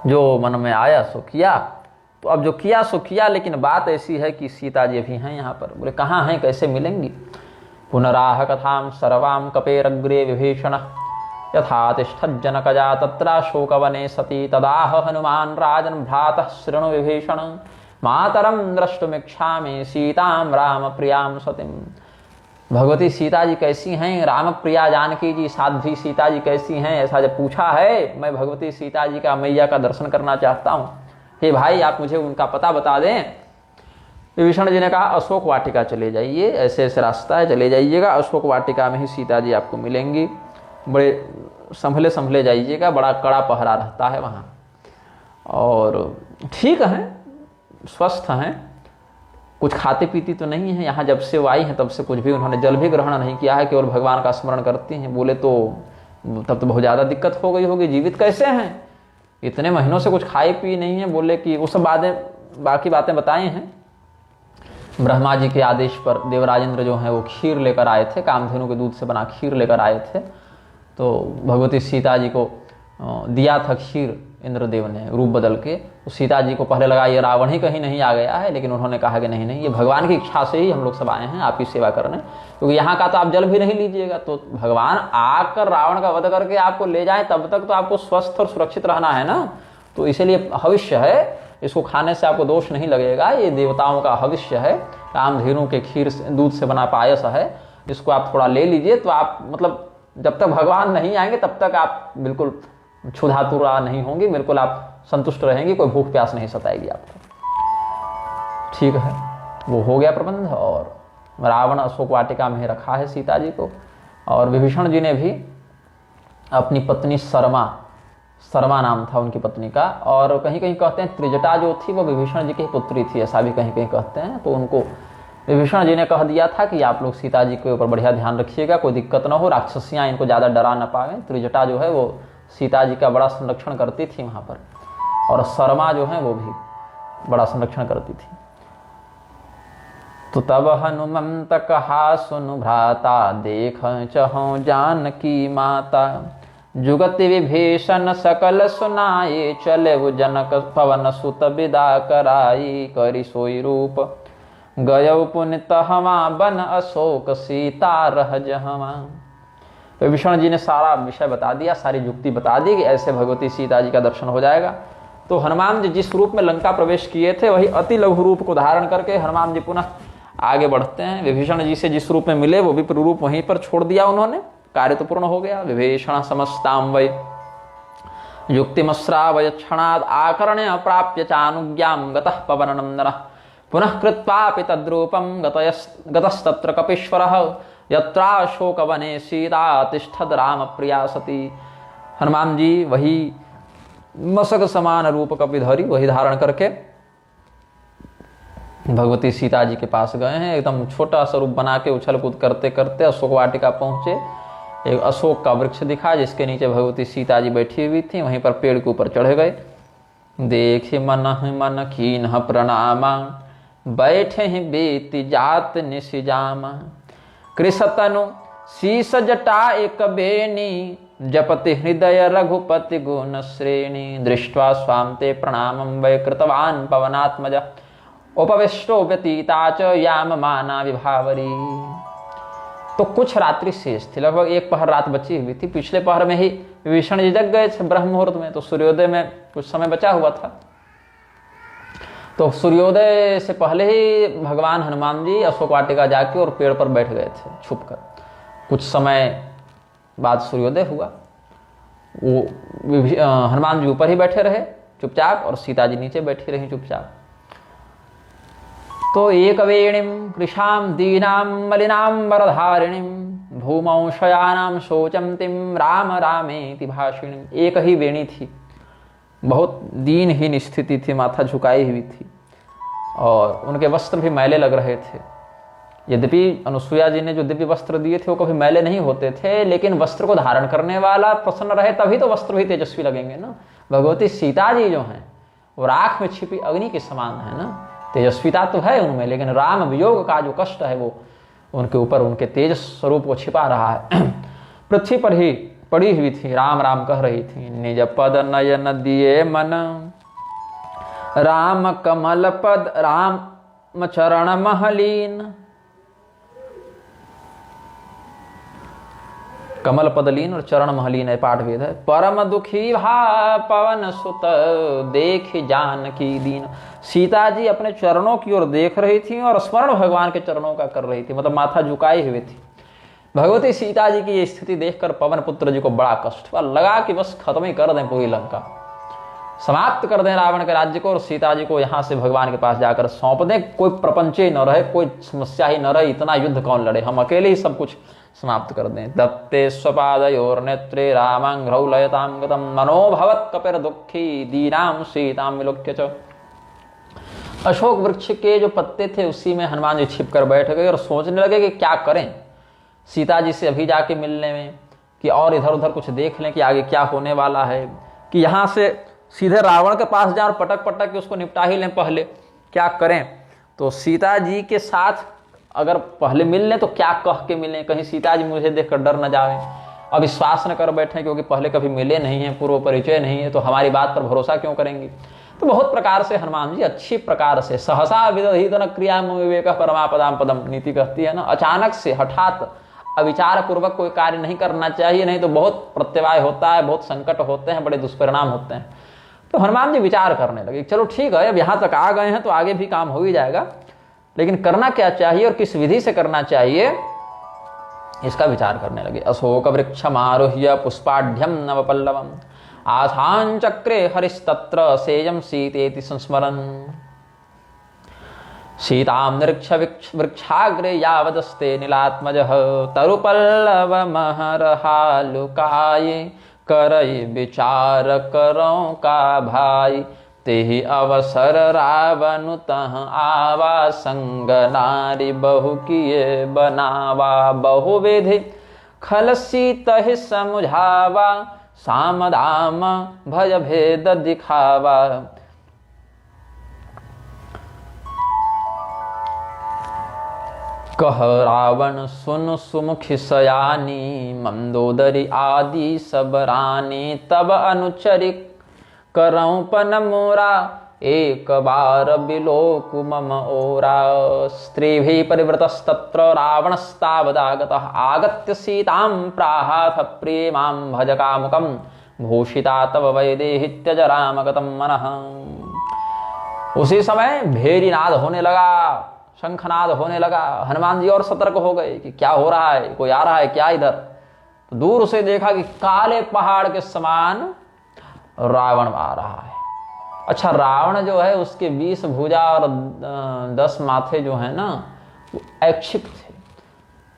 जो मन में आया सो किया। तो अब जो किया सो किया, लेकिन बात ऐसी है कि सीता जी भी हैं यहाँ पर। बोले कहाँ हैं, कैसे मिलेंगी? पुनराह कथाम सर्वाम कपेरग्रे विभीषण यथा तिष्ठत् जनकजा तत्रा शोकवने सती तदाह हनुमान राजन भ्रातः शृणु विभीषण मातरम द्रष्टुमिच्छामि सीताम राम प्रियाम सतीम। भगवती सीता जी कैसी हैं, राम प्रिया जानकी जी साध्वी सीता जी कैसी हैं, ऐसा जब पूछा है, मैं भगवती सीता जी का मैया का दर्शन करना चाहता हूँ, हे भाई आप मुझे उनका पता बता दें। विभीषण जी ने कहा अशोक वाटिका चले जाइए, ऐसे ऐसे रास्ता है, चले जाइएगा, अशोक वाटिका में ही सीता जी आपको मिलेंगी। बड़े संभले संभले जाइएगा, बड़ा कड़ा पहरा रहता है वहाँ, और ठीक हैं, स्वस्थ हैं, कुछ खाती पीती तो नहीं है। यहाँ जब से वो आई हैं तब से कुछ भी उन्होंने जल भी ग्रहण नहीं किया है, केवल भगवान का स्मरण करती हैं। बोले तो तब तो बहुत ज़्यादा दिक्कत हो गई होगी, जीवित कैसे हैं, इतने महीनों से कुछ खाई पी नहीं है। बोले कि वो सब बाकी बातें बताई हैं। ब्रह्मा जी के आदेश पर देवराजेंद्र जो हैं वो खीर लेकर आए थे, कामधेनु के दूध से बना खीर लेकर आए थे। तो भगवती सीता जी को दिया था खीर इंद्रदेव ने रूप बदल के। तो सीता जी को पहले लगा ये रावण ही कहीं नहीं आ गया है, लेकिन उन्होंने कहा कि नहीं नहीं, ये भगवान की इच्छा से ही हम लोग सब आए हैं आप ही सेवा करने, क्योंकि यहाँ का तो आप जल भी नहीं लीजिएगा। तो भगवान आकर रावण का वध करके आपको ले जाए, तब तक तो आपको स्वस्थ और सुरक्षित रहना है ना। तो इसीलिए हविष्य है, इसको खाने से आपको दोष नहीं लगेगा, ये देवताओं का हविष्य है, कामधेनु के खीर दूध से बना पायस है, इसको आप थोड़ा ले लीजिए। तो आप मतलब जब तक भगवान नहीं आएंगे तब तक आप बिल्कुल क्षुधातुरा नहीं होंगी, बिल्कुल आप संतुष्ट रहेंगी, कोई भूख प्यास नहीं सताएगी आपको। ठीक है, वो हो गया प्रबंध, और रावण अशोक वाटिका में रखा है सीता जी को। और विभीषण जी ने भी अपनी पत्नी शर्मा नाम था उनकी पत्नी का, और कहीं कहीं कहते हैं त्रिजटा जो थी वो विभीषण जी की पुत्री थी, ऐसा भी कहीं कहीं कहते हैं। तो उनको विभीषण जी ने कह दिया था कि आप लोग सीता जी के ऊपर बढ़िया ध्यान रखिएगा, कोई दिक्कत ना हो, राक्षसियाँ इनको ज़्यादा डरा ना पावे। त्रिजटा जो है वो सीता जी का बड़ा संरक्षण करती थी वहाँ पर, और शर्मा जो है वो भी बड़ा संरक्षण करती थी। तो तब हनुमंत कहा सुनु भ्राता देख चहो जानकी माता जुगति विभीषण सकल सुनाए चले वो जनक पवन सुत विदा कराई करी सोई रूप गयो पुनित हवा बन अशोक सीता रह जहवा। विभीषण जी ने सारा विषय बता दिया, सारी युक्ति बता दी कि ऐसे भगवती सीता जी का दर्शन हो जाएगा। तो हनुमान जी जिस रूप में लंका प्रवेश किए थे वही अति लघु रूप को धारण करके हनुमान जी पुनः आगे बढ़ते हैं। विभीषण जी से जिस रूप में मिले वो भी रूप वहीं पर छोड़ दिया उन्होंने, कार्य तो पूर्ण हो गया। विभीषण समस्ताम वै युक्तिमश्रावय क्षणाद आकर्ण्य प्राप्य चानुज्ञाम गतः पवननंदनः पुनः कृत्वापि तद्रूपं गतस्तत्र कपीश्वरः यत्राशोकवने सीता तिष्ठद राम प्रिया सती। हनुमान जी वही मशक समान रूप कपिधरी वही धारण करके भगवती सीता जी के पास गए हैं। एकदम छोटा स्वरूप बना के उछल कूद करते करते अशोक वाटिका पहुंचे। एक अशोक का वृक्ष दिखा जिसके नीचे भगवती सीता जी बैठी हुई थी, वहीं पर पेड़ के ऊपर चढ़ गए। देखे मन कीन्ह प्रणामा बैठे ही बेति जात निशिजामा कृषतनु शीस जटा एक बेनी जपति हृदय रघुपति गुण श्रेणी दृष्ट्वा स्वांते प्रणामं वै कृतवान् पवनात्मज उपविष्टो व्यतीता च याम माना विभावरी। तो कुछ रात्रि शेष थी, लगभग एक पहर रात बची हुई थी। पिछले पहर में ही विभीषण जी जग गए थे ब्रह्म मुहूर्त में, तो सूर्योदय में कुछ समय बचा हुआ था। तो सूर्योदय से पहले ही भगवान हनुमान जी अशोक वाटिका जाके और पेड़ पर बैठ गए थे छुपकर। कुछ समय बाद सूर्योदय हुआ। वो हनुमान जी ऊपर ही बैठे रहे चुपचाप और सीता जी नीचे बैठी रही चुपचाप। तो एक वेणीम कृशाम दीनाम मलिनाम वरधारिणीम भूमौ शयानाम शोचंतीम राम रामेति भाषिणीम। एक ही वेणी थी, बहुत दीनहीन स्थिति थी, माथा झुकाई हुई थी और उनके वस्त्र भी मैले लग रहे थे। यद्यपि अनुसुईया जी ने जो दिव्य वस्त्र दिए थे वो कभी मैले नहीं होते थे, लेकिन वस्त्र को धारण करने वाला प्रसन्न रहे तभी तो वस्त्र भी तेजस्वी लगेंगे ना। भगवती सीता जी जो हैं वो राख में छिपी अग्नि के समान है ना, तेजस्विता तो है उनमें, लेकिन राम वियोग का जो कष्ट है वो उनके ऊपर उनके तेज स्वरूप को छिपा रहा है। पृथ्वी पर ही पड़ी हुई थी, राम राम कह रही थी। निज पद नयन दिए मन राम कमल पद राम चरण महलीन। कमल पदलीन और चरण महलीन है, पाठ वेद है। परम दुखी भा पवन सुत देख जानकी दीन। सीता जी अपने चरणों की ओर देख रही थी और स्मरण भगवान के चरणों का कर रही थी, मतलब माथा झुकाए हुए थी। भगवती सीता जी की ये स्थिति देखकर पवन पुत्र जी को बड़ा कष्ट हुआ, लगा कि बस खत्म ही कर दें पूरी लंका, समाप्त कर दें रावण के राज्य को और सीता जी को यहाँ से भगवान के पास जाकर सौंप दें। कोई प्रपंच ही न रहे, कोई समस्या ही न रहे, इतना युद्ध कौन लड़े, हम अकेले ही सब कुछ समाप्त कर दें। दत्ते स्वपादयोर नेत्रे रामांघ्रौ लयतां गतं मनोभवत् कपिर दुःखी दीनां सीतां विलोक्य च। अशोक वृक्ष के जो पत्ते थे उसी में हनुमान जी छिप कर बैठ गए और सोचने लगे कि क्या करें सीता जी से अभी जाके मिलने में, कि और इधर उधर कुछ देख लें कि आगे क्या होने वाला है, कि यहाँ से सीधे रावण के पास जाए और पटक पटक के उसको निपटा ही लें, पहले क्या करें। तो सीता जी के साथ अगर पहले मिल लें तो क्या कह के मिलें, कहीं सीता जी मुझे देखकर डर न जाए, अब विश्वास न कर बैठे क्योंकि पहले कभी मिले नहीं हैं, पूर्व परिचय नहीं है, तो हमारी बात पर भरोसा क्यों करेंगी। तो बहुत प्रकार से हनुमान जी अच्छी प्रकार से सहसा विदहित न क्रिया विवेक परमापदाम पदम नीति कहती है ना, अचानक से हठात अविचार पूर्वक कोई कार्य नहीं करना चाहिए, नहीं तो बहुत प्रत्यवाय होता है, बहुत संकट होते हैं, बड़े दुष्परिणाम होते हैं। तो हनुमान जी विचार करने लगे, चलो ठीक है अब यहाँ तक आ गए हैं तो आगे भी काम हो ही जाएगा, लेकिन करना क्या चाहिए और किस विधि से करना चाहिए इसका विचार करने लगे। अशोक वृक्षमारुह्य पुष्पाढ्यम नवपल्लवम आधान चक्रे हरिस्तत्र सेयम सीतेति संस्मरन् सीतां निरीक्ष वृक्षाग्रे यावदस्ते नीलात्मजः तरुपल्लवमहरहालुकाये करई विचार करो का भाई तेहि अवसर रावण तह आवा संग नारी बहु किए बनावा बहु विधि खलसी तहि समुझावा साम दाम भय भेद दिखावा। कह रावण सुन सुमुखि सयानी मंदोदरी आदि सब रानी तब अनुचरि करऊं पन मोरा एक बार बिलोक मम ओरा। स्त्रीभिः परिवृतस्तत्र रावणस्तावदागतः आगत्य सीतां प्राहाथ प्रेमां भज कामुकं भूषिता तव वैदेही त्यज रामगतं मनः। उसी समय भेरी नाद होने लगा, शंखनाद होने लगा। हनुमान जी और सतर्क हो गए कि क्या हो रहा है, कोई आ रहा है क्या इधर। तो दूर से देखा कि काले पहाड़ के समान रावण आ रहा है। अच्छा, रावण जो है उसके 20 भुजा और 10 माथे जो है ना वो ऐच्छिक थे।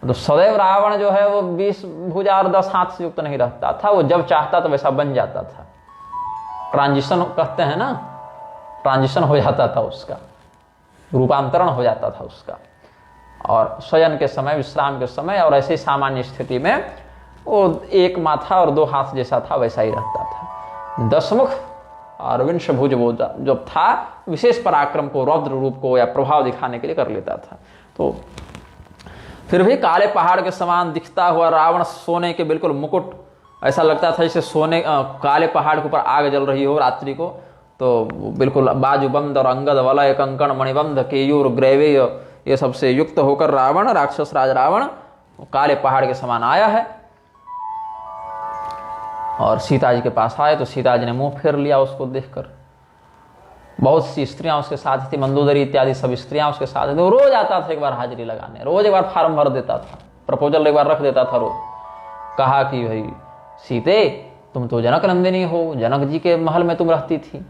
तो सदैव रावण जो है वो 20 भुजा और 10 हाथ से युक्त नहीं रहता था, वो जब चाहता तो वैसा बन जाता था। ट्रांजिशन कहते हैं ना, ट्रांजिशन हो जाता था उसका, रूपांतरण हो जाता था उसका। और शयन के समय, विश्राम के समय और ऐसे सामान्य स्थिति में वो एक माथा और 2 हाथ जैसा था, वैसा ही रहता था। 10 मुख और विंश भुज वो जो था विशेष पराक्रम को, रौद्र रूप को या प्रभाव दिखाने के लिए कर लेता था। तो फिर भी काले पहाड़ के समान दिखता हुआ रावण, सोने के बिल्कुल मुकुट, ऐसा लगता था जैसे सोने काले पहाड़ के ऊपर आग जल रही हो रात्रि को। तो बिल्कुल बाजूबंद और अंगद वलय कंकण मणिबंध केयूर ग्रैवेय ये सबसे युक्त होकर रावण, राक्षस राज रावण काले पहाड़ के समान आया है। और सीता जी के पास आए तो सीता जी ने मुंह फेर लिया उसको देखकर। बहुत सी स्त्रियां उसके साथ थी, मंदोदरी इत्यादि सब स्त्रियां उसके साथ थी। वो रोज आता था एक बार हाजिरी लगाने, रोज एक बार फार्म भर देता था, प्रपोजल एक बार रख देता था रोज। कहा कि भाई सीते, तुम तो जनक नंदिनी हो, जनक जी के महल में तुम रहती थी,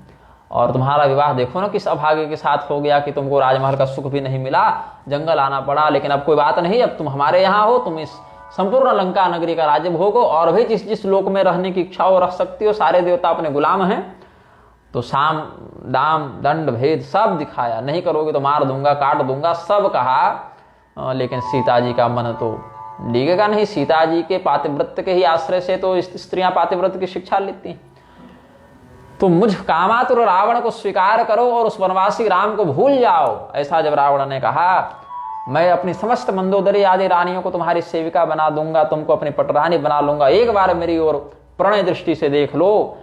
और तुम्हारा विवाह देखो ना किस अभागे के साथ हो गया कि तुमको राजमहल का सुख भी नहीं मिला, जंगल आना पड़ा। लेकिन अब कोई बात नहीं, अब तुम हमारे यहाँ हो, तुम इस संपूर्ण लंका नगरी का राज्य भोगो, और भी जिस जिस लोक में रहने की इच्छा हो रख सकती हो, सारे देवता अपने गुलाम हैं। तो साम दाम दंड भेद सब दिखाया, नहीं करोगे तो मार दूंगा, काट दूंगा, सब कहा। लेकिन सीता जी का मन तो डिगेगा नहीं। सीता जी के पातिव्रत्य के ही आश्रय से तो स्त्रियां पातिव्रत्य की शिक्षा लेती। तो मुझ कामातुर रावण को स्वीकार करो और उस वनवासी राम को भूल जाओ। ऐसा जब रावण ने कहा, मैं अपनी समस्त मंदोदरी आदि रानियों को तुम्हारी सेविका बना दूंगा, तुमको अपनी पटरानी बना लूंगा, एक बार मेरी ओर प्रणय दृष्टि से देख लो।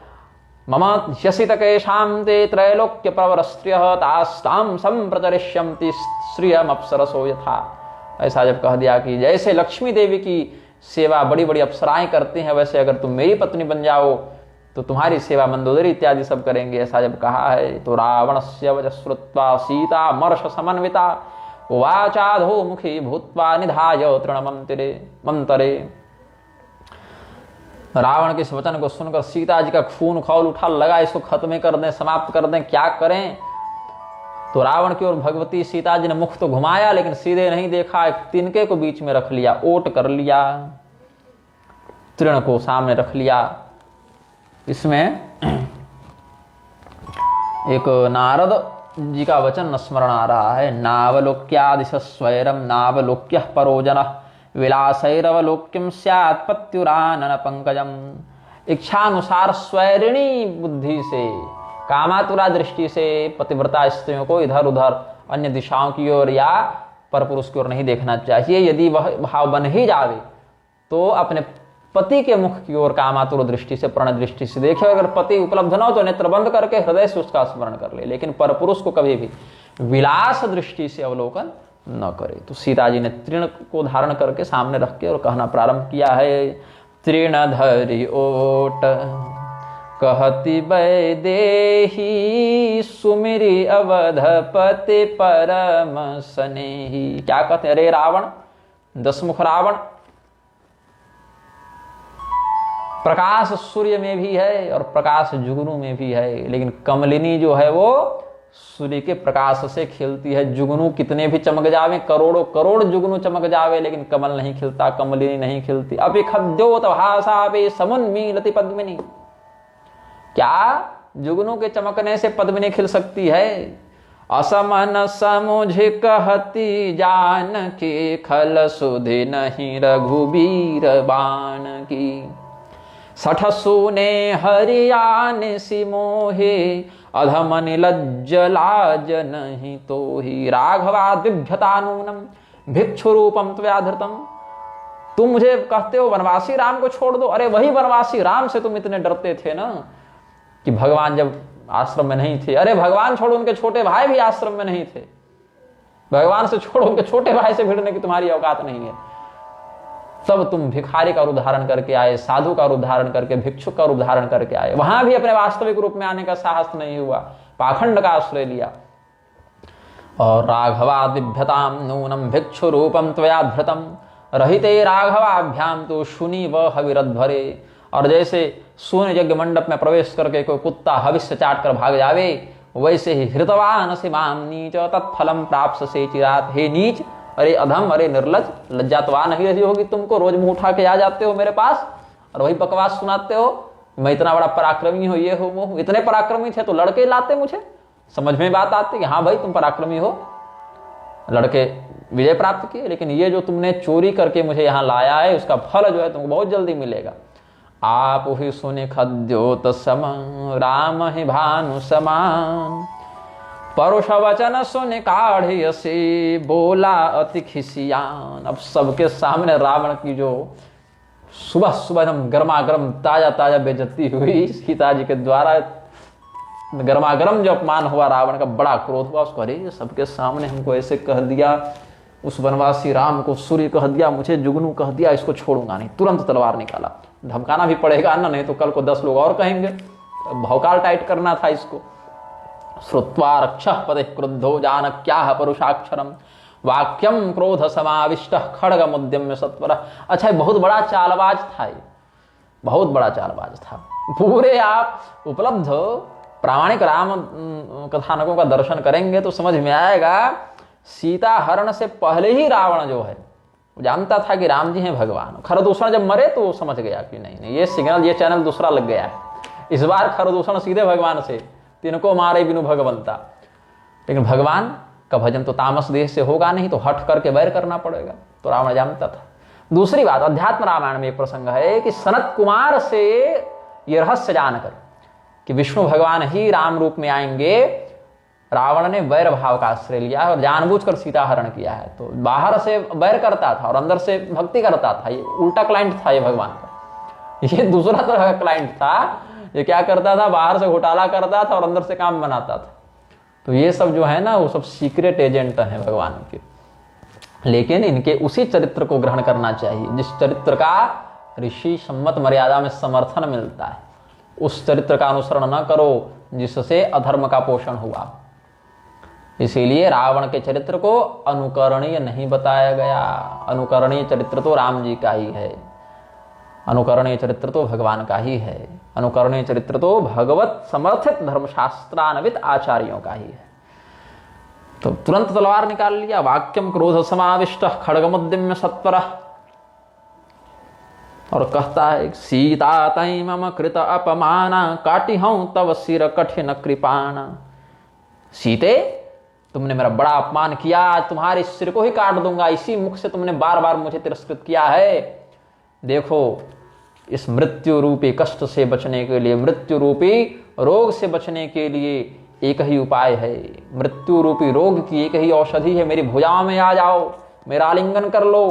मम यसित केशाम ते त्रैलोक्य प्रवर स्त्रियः तास्ताम संप्रचरिष्यन्ति श्रियम अप्सरसो यथा। ऐसा जब कह दिया कि जैसे लक्ष्मी देवी की सेवा बड़ी बड़ी अप्सराएं करती हैं, वैसे अगर तुम मेरी पत्नी बन जाओ तो तुम्हारी सेवा मंदोदरी इत्यादि सब करेंगे। ऐसा जब कहा है तो रावणस्य वच श्रुत्वा सीता मर्ष समन्विता वाचाधो मुखी भूत्वा निधाय तृणमंतरे। रावण के इस वचन को सुनकर सीता जी का खून खौल उठा, लगा इसको खत्म कर दें, समाप्त कर दें, क्या करें। तो रावण की ओर भगवती सीता जी ने मुख तो घुमाया, लेकिन सीधे नहीं देखा, एक तिनके को बीच में रख लिया, ओट कर लिया, तृण को सामने रख लिया। इसमें एक नारद जी का वचन स्मरण आ रहा है, नावलोक्यादिश स्वैरम नावलोक्य परोजन विलासैरवलोक्यम स्यात् पत्युरानन पंकजम। इच्छानुसार स्वैरिणी बुद्धि से, कामातुरा दृष्टि से पतिव्रता स्त्रियों को इधर उधर अन्य दिशाओं की ओर या परपुरुष की ओर नहीं देखना चाहिए। यदि वह भाव बन ही जावे तो अपने पति के मुख की ओर कामातुर दृष्टि से, प्रणय दृष्टि से देखे। अगर पति उपलब्ध न हो तो नेत्र बंद करके हृदय से उसका स्मरण कर ले, लेकिन परपुरुष को कभी भी विलास दृष्टि से अवलोकन न करे। तो सीता जी ने तृण को धारण करके सामने रख के और कहना प्रारंभ किया है, तृण धरि ओट कहती वैदेही सुमिरी अवधपति परम स्नेही। क्या कहते हैं, अरे रावण, दशमुख रावण, प्रकाश सूर्य में भी है और प्रकाश जुगनू में भी है, लेकिन कमलिनी जो है वो सूर्य के प्रकाश से खिलती है। जुगनू कितने भी चमक जावे, करोड़ों करोड़ जुगनू चमक जावे, लेकिन कमल नहीं खिलता, कमलिनी नहीं खिलती। अपि खद्योत भाषापि समुन्मीलति पद्मिनी। क्या जुगनू के चमकने से पद्मिनी खिल सकती है? असमन समुझ कहती जानकी खल सुधि नहीं रघुबीर बाण की। सठ सुने हरियान सिमोहे अधम निलज्ज लाज नहीं तो ही। राघवाद बिभ्यतानूनम भिक्षु रूपम त्वया धृतम। तुम मुझे कहते हो वनवासी राम को छोड़ दो, अरे वही वनवासी राम से तुम इतने डरते थे ना कि भगवान जब आश्रम में नहीं थे। अरे भगवान छोड़ो, उनके छोटे भाई भी आश्रम में नहीं थे। भगवान से छोड़ो, उनके छोटे भाई से भिड़ने की तुम्हारी औकात नहीं है। तब तुम भिखारी का रूप धारण करके आए, साधु का रूप धारण करके, भिक्षुक का रूप धारण करके आए। वहां भी अपने वास्तविक रूप में आने का साहस नहीं हुआ, पाखंड का आश्रय लिया। और राघवाद बिभ्यताम नूनम भिक्षु रूपम त्वया धृतम रहिते राघवाभ्याम तो शुनि व हविरध्वरे। और जैसे सूर्य यज्ञ मंडप में प्रवेश करके कोई कुत्ता हविष्य चाट कर भाग जावे, वैसे ही हृतवान सिमाम नीच तत्फलम प्राप्त से चिरात। हे नीच, अरे अधम, अरे निर्लज, लज्जा तो आ नहीं रही होगी तुमको, रोज मुंह उठा के आ जाते हो मेरे पास और वही बकवास सुनाते हो मैं इतना बड़ा पराक्रमी हूं, ये हो वो हूं। इतने पराक्रमी थे तो लड़के लाते, मुझे समझ में बात आती कि हाँ भाई तुम पराक्रमी हो, लड़के विजय प्राप्त किए। लेकिन ये जो तुमने चोरी करके मुझे यहाँ लाया है, उसका फल जो है तुमको बहुत जल्दी मिलेगा। आप ही सुने खद्योत सम राम ही भानु समान। परुष वचन सुन काढ़ से बोला अति खिसियान। अब सबके सामने रावण की जो सुबह सुबह एकदम गर्मा गर्म ताजा ताजा बेइज्जती हुई सीता जी के द्वारा, गर्मा गर्म जो अपमान हुआ, रावण का बड़ा क्रोध हुआ उसको। अरे सबके सामने हमको ऐसे कह दिया, उस वनवासी राम को सूर्य कह दिया, मुझे जुगनू कह दिया, इसको छोड़ूंगा नहीं। तुरंत तलवार निकाला, धमकाना भी पड़ेगा ना, नहीं तो कल को 10 लोग और कहेंगे। भौकाल टाइट करना था इसको। श्रुत्वा रक्षः पते क्रुद्धो जानक्याः परुषाक्षरम वाक्यम क्रोध समाविष्टः खड्गमुद्यम्य सत्वरः। अच्छा, बहुत बड़ा चालबाज था ये, बहुत बड़ा चालबाज था। पूरे आप उपलब्ध प्रामाणिक राम कथानकों का दर्शन करेंगे तो समझ में आएगा, सीता हरण से पहले ही रावण जो है जानता था कि राम जी हैं भगवान। खरदूषण जब मरे तो वो समझ गया कि नहीं नहीं, ये सिग्नल, ये चैनल दूसरा लग गया है, इस बार खरदूषण सीधे भगवान से, तिनको मारे बिनु भगवंता। लेकिन भगवान का भजन तो तामस देह से होगा नहीं, तो हट करके वैर करना पड़ेगा, तो रावण जानता था। दूसरी बात, अध्यात्म रामायण में एक प्रसंग है कि सनत कुमार से यह रहस्य जानकर कि विष्णु भगवान ही राम रूप में आएंगे, रावण ने वैर भाव का आश्रय लिया है और जानबूझकर सीता हरण किया है। तो बाहर से वैर करता था और अंदर से भक्ति करता था। ये उल्टा क्लाइंट था ये भगवान का, ये दूसरा तरह का क्लाइंट था। ये क्या करता था, बाहर से घोटाला करता था और अंदर से काम बनाता था। तो ये सब जो है ना, वो सब सीक्रेट एजेंट हैं भगवान के। लेकिन इनके उसी चरित्र को ग्रहण करना चाहिए जिस चरित्र का ऋषि सम्मत मर्यादा में समर्थन मिलता है। उस चरित्र का अनुसरण न करो जिससे अधर्म का पोषण हुआ। इसीलिए रावण के चरित्र को अनुकरणीय नहीं बताया गया। अनुकरणीय चरित्र तो राम जी का ही है, अनुकरणीय चरित्र तो भगवान का ही है, अनुकरणीय चरित्र तो भगवत समर्थित धर्मशास्त्रान्वित आचार्यों का ही है। तो तुरंत तलवार निकाल लिया। वाक्यम क्रोध समाविष्ट खड्गमुद्यम्य सत्वरः, और कहता है सीता तई मम कृत अपमाना काटिहं तव सिर कठिन कृपाणा। सीते, तुमने मेरा बड़ा अपमान किया, आज तुम्हारे सिर को ही काट दूंगा। इसी मुख से तुमने बार बार मुझे तिरस्कृत किया है। देखो, इस मृत्यु रूपी कष्ट से बचने के लिए, मृत्यु रूपी रोग से बचने के लिए एक ही उपाय है। मृत्यु रूपी रोग की एक ही औषधि है, मेरी भुजाओं में आ जाओ, मेरा आलिंगन कर लो।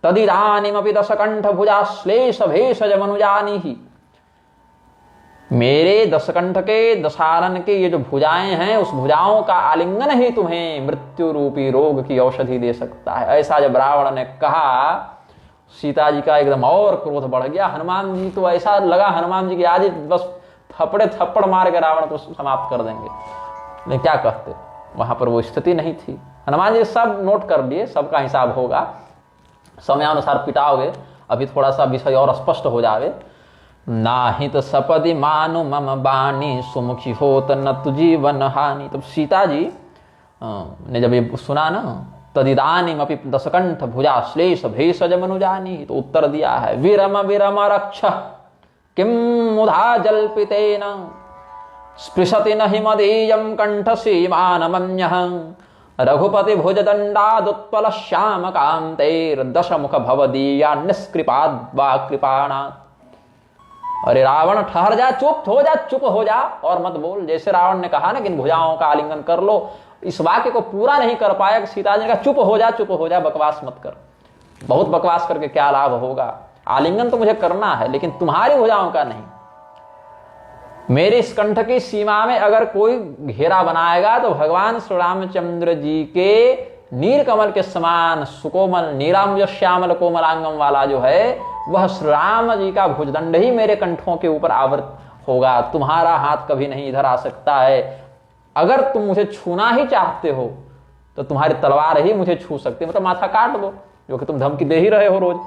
तदिदानीमपि दशकंठ भुजा श्लेष भेषज मनुजानीहि। मेरे दशकंठ के, दशानन के ये जो भुजाएं हैं, उस भुजाओं का आलिंगन ही तुम्हें मृत्यु रूपी रोग की औषधि दे सकता है। ऐसा जब रावण ने कहा, सीता जी का एकदम और क्रोध बढ़ गया। हनुमान जी तो ऐसा लगा, हनुमान जी की आज बस थप्पड़ मार के रावण को समाप्त कर देंगे। लेकिन क्या कहते, वहां पर वो स्थिति नहीं थी। हनुमान जी सब नोट कर लिए, सबका हिसाब होगा, समयानुसार पिटाओगे, अभी थोड़ा सा विषय और स्पष्ट हो जावे। नाहित सपदि मानु मम बानी सुमुखी होत न तु जीवन हानि। तब सीता जी ने जब ये सुना ना, तदिदानीमपि दशकंठ भुजा श्लेष भेषज मनुजानी, तो उत्तर दिया है विरम विरम रक्ष किम मुधा जल्पितेन स्पृशति नहि मदीयं कंठ सीमानमन्यः रघुपति भुजदंडादुत्पल श्याम कांतेर दशमुख भवदीया निष्कृपाद वा कृपाणात्। अरे रावण, ठहर जा, चुप हो जा और मत बोल। जैसे रावण ने कहा ना कि इन भुजाओं का आलिंगन कर लो, इस वाक्य को पूरा नहीं कर पाया कि सीता जी ने कहा चुप हो जा, बकवास मत कर। बहुत बकवास करके क्या लाभ होगा, आलिंगन तो मुझे करना है लेकिन तुम्हारी भुजाओं का नहीं। मेरे इस कंठ की सीमा में अगर कोई घेरा बनाएगा तो भगवान श्री रामचंद्र जी के नील कमल के समान सुकोमल नीलांब श्यामल कोमलांगम वाला जो है, वह श्री राम जी का भुजदंड ही मेरे कंठों के ऊपर आवृत होगा। तुम्हारा हाथ कभी नहीं इधर आ सकता है। अगर तुम मुझे छूना ही चाहते हो तो तुम्हारी तलवार ही मुझे छू सकती है, मतलब माथा काट दो, जो कि तुम धमकी दे ही रहे हो रोज।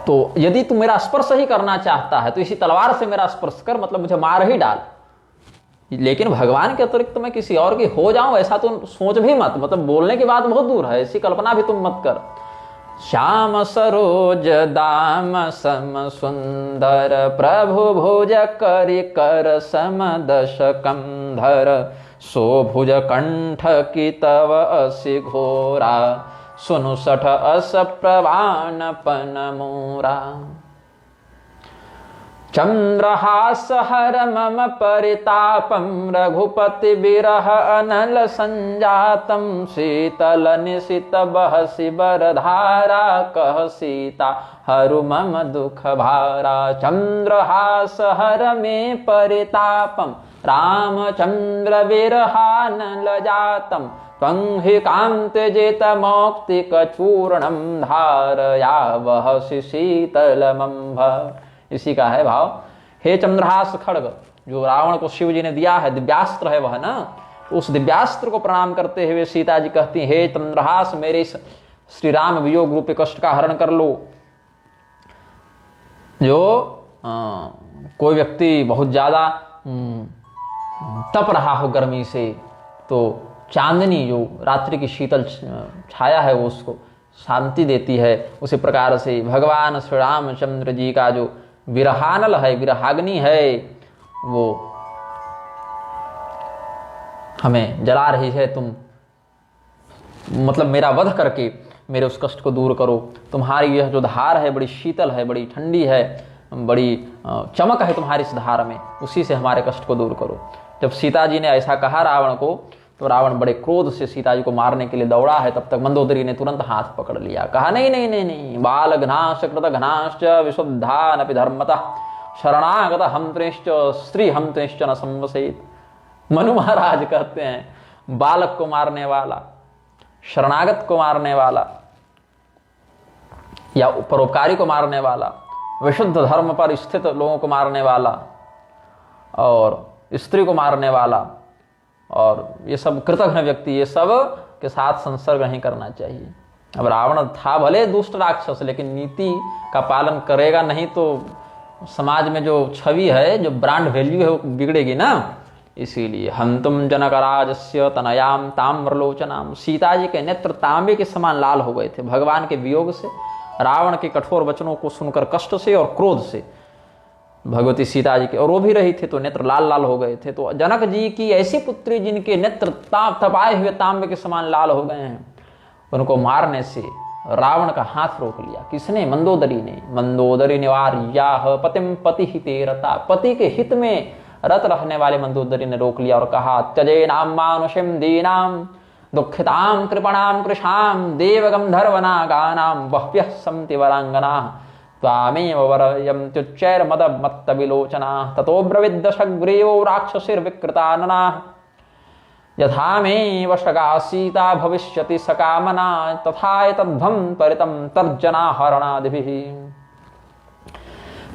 तो यदि तुम मेरा स्पर्श ही करना चाहता है तो इसी तलवार से मेरा स्पर्श कर, मतलब मुझे मार ही डाल। लेकिन भगवान के अतिरिक्त मैं किसी और की हो जाऊं ऐसा तो सोच भी मत, मतलब बोलने की बात बहुत दूर है, ऐसी कल्पना भी तुम मत कर। श्याम सरोज दाम सम सुंदर प्रभु भुज करि कर सम दश कंधर सो भुज कंठ की तव असि घोरा सुनु सठ अस प्रवान पन मोरा। चंद्रहास हर मम परितापम रघुपति विरह अनल संजातम शीतल निशित बहसि बरधारा कह सीता हरु मम दुख भारा। चंद्रहास हर में परितापम रामचंद्र विरहानल जातम त्वं हि कांत जेत मौक्तिक चूर्णम धारया वहसि शीतलमंभ। इसी का है भाव। हे चंद्रहास खड्ग, जो रावण को शिव जी ने दिया है दिव्यास्त्र है वह ना, उस दिव्यास्त्र को प्रणाम करते हुए सीता जी कहती, हे चंद्रहास, मेरे श्री राम वियोग रूपी कष्ट का हरण कर लो। जो कोई व्यक्ति बहुत ज्यादा तप रहा हो गर्मी से, तो चांदनी जो रात्रि की शीतल छाया है वो उसको शांति देती है। उसी प्रकार से भगवान श्री रामचंद्र जी का जो विरहानल है, विरहाग्नि है, वो हमें जला रही है। तुम मतलब मेरा वध करके मेरे उस कष्ट को दूर करो। तुम्हारी यह जो धार है बड़ी शीतल है, बड़ी ठंडी है, बड़ी चमक है तुम्हारी इस धार में, उसी से हमारे कष्ट को दूर करो। जब सीता जी ने ऐसा कहा रावण को, तो रावण बड़े क्रोध से सीता जी को मारने के लिए दौड़ा है। तब तक मंदोदरी ने तुरंत हाथ पकड़ लिया, कहा नहीं नहीं नहीं नहीं, बाल घनाश कृत घनाश्च विशुद्धानपि धर्मतः शरणागत हंत्रेश्च स्त्री हंत्रेश्च न संवसेत। मनु महाराज कहते हैं, बालक को मारने वाला, शरणागत को मारने वाला या परोपकारी को मारने वाला, विशुद्ध धर्म पर स्थित लोगों को मारने वाला और स्त्री को मारने वाला और ये सब कृतघ्न व्यक्ति, ये सब के साथ संसर्ग नहीं करना चाहिए। अब रावण था भले दुष्ट राक्षस, लेकिन नीति का पालन करेगा नहीं तो समाज में जो छवि है, जो ब्रांड वैल्यू है, वो बिगड़ेगी ना। इसीलिए हंतुम जनकराजस्य तनयाम ताम्रलोचनाम, सीता जी के नेत्र तांबे के समान लाल हो गए थे भगवान के वियोग से, रावण के कठोर वचनों को सुनकर कष्ट से और क्रोध से। भगवती सीता जी के और वो भी रही थे तो नेत्र लाल लाल हो गए थे। तो जनक जी की ऐसी पुत्री जिनके नेत्र तपाए हुए तांबे के समान लाल हो गए हैं, उनको मारने से रावण का हाथ रोक लिया। किसने? मंदोदरी ने। मंदोदरी निवार्याह पतिम पति हिते रता, पति के हित में रत रहने वाले मंदोदरी ने रोक लिया और कहा, त्यजे नाम मानुषिम दीनाम दुखिताम कृपणाम कृशाम देव गंधर्वनागानाम बह्व्यः सन्ति वरांगना त्वामेव वरयन्त्युच्चैर मद मत्त विलोचना ततो ब्रविद्दशग्रीवो राक्षसीर्विकृतानना यथा मे वशगा सीता भविष्यति सकामना तथा एतद्ध्वं परितं तर्जना हरणादिभिः।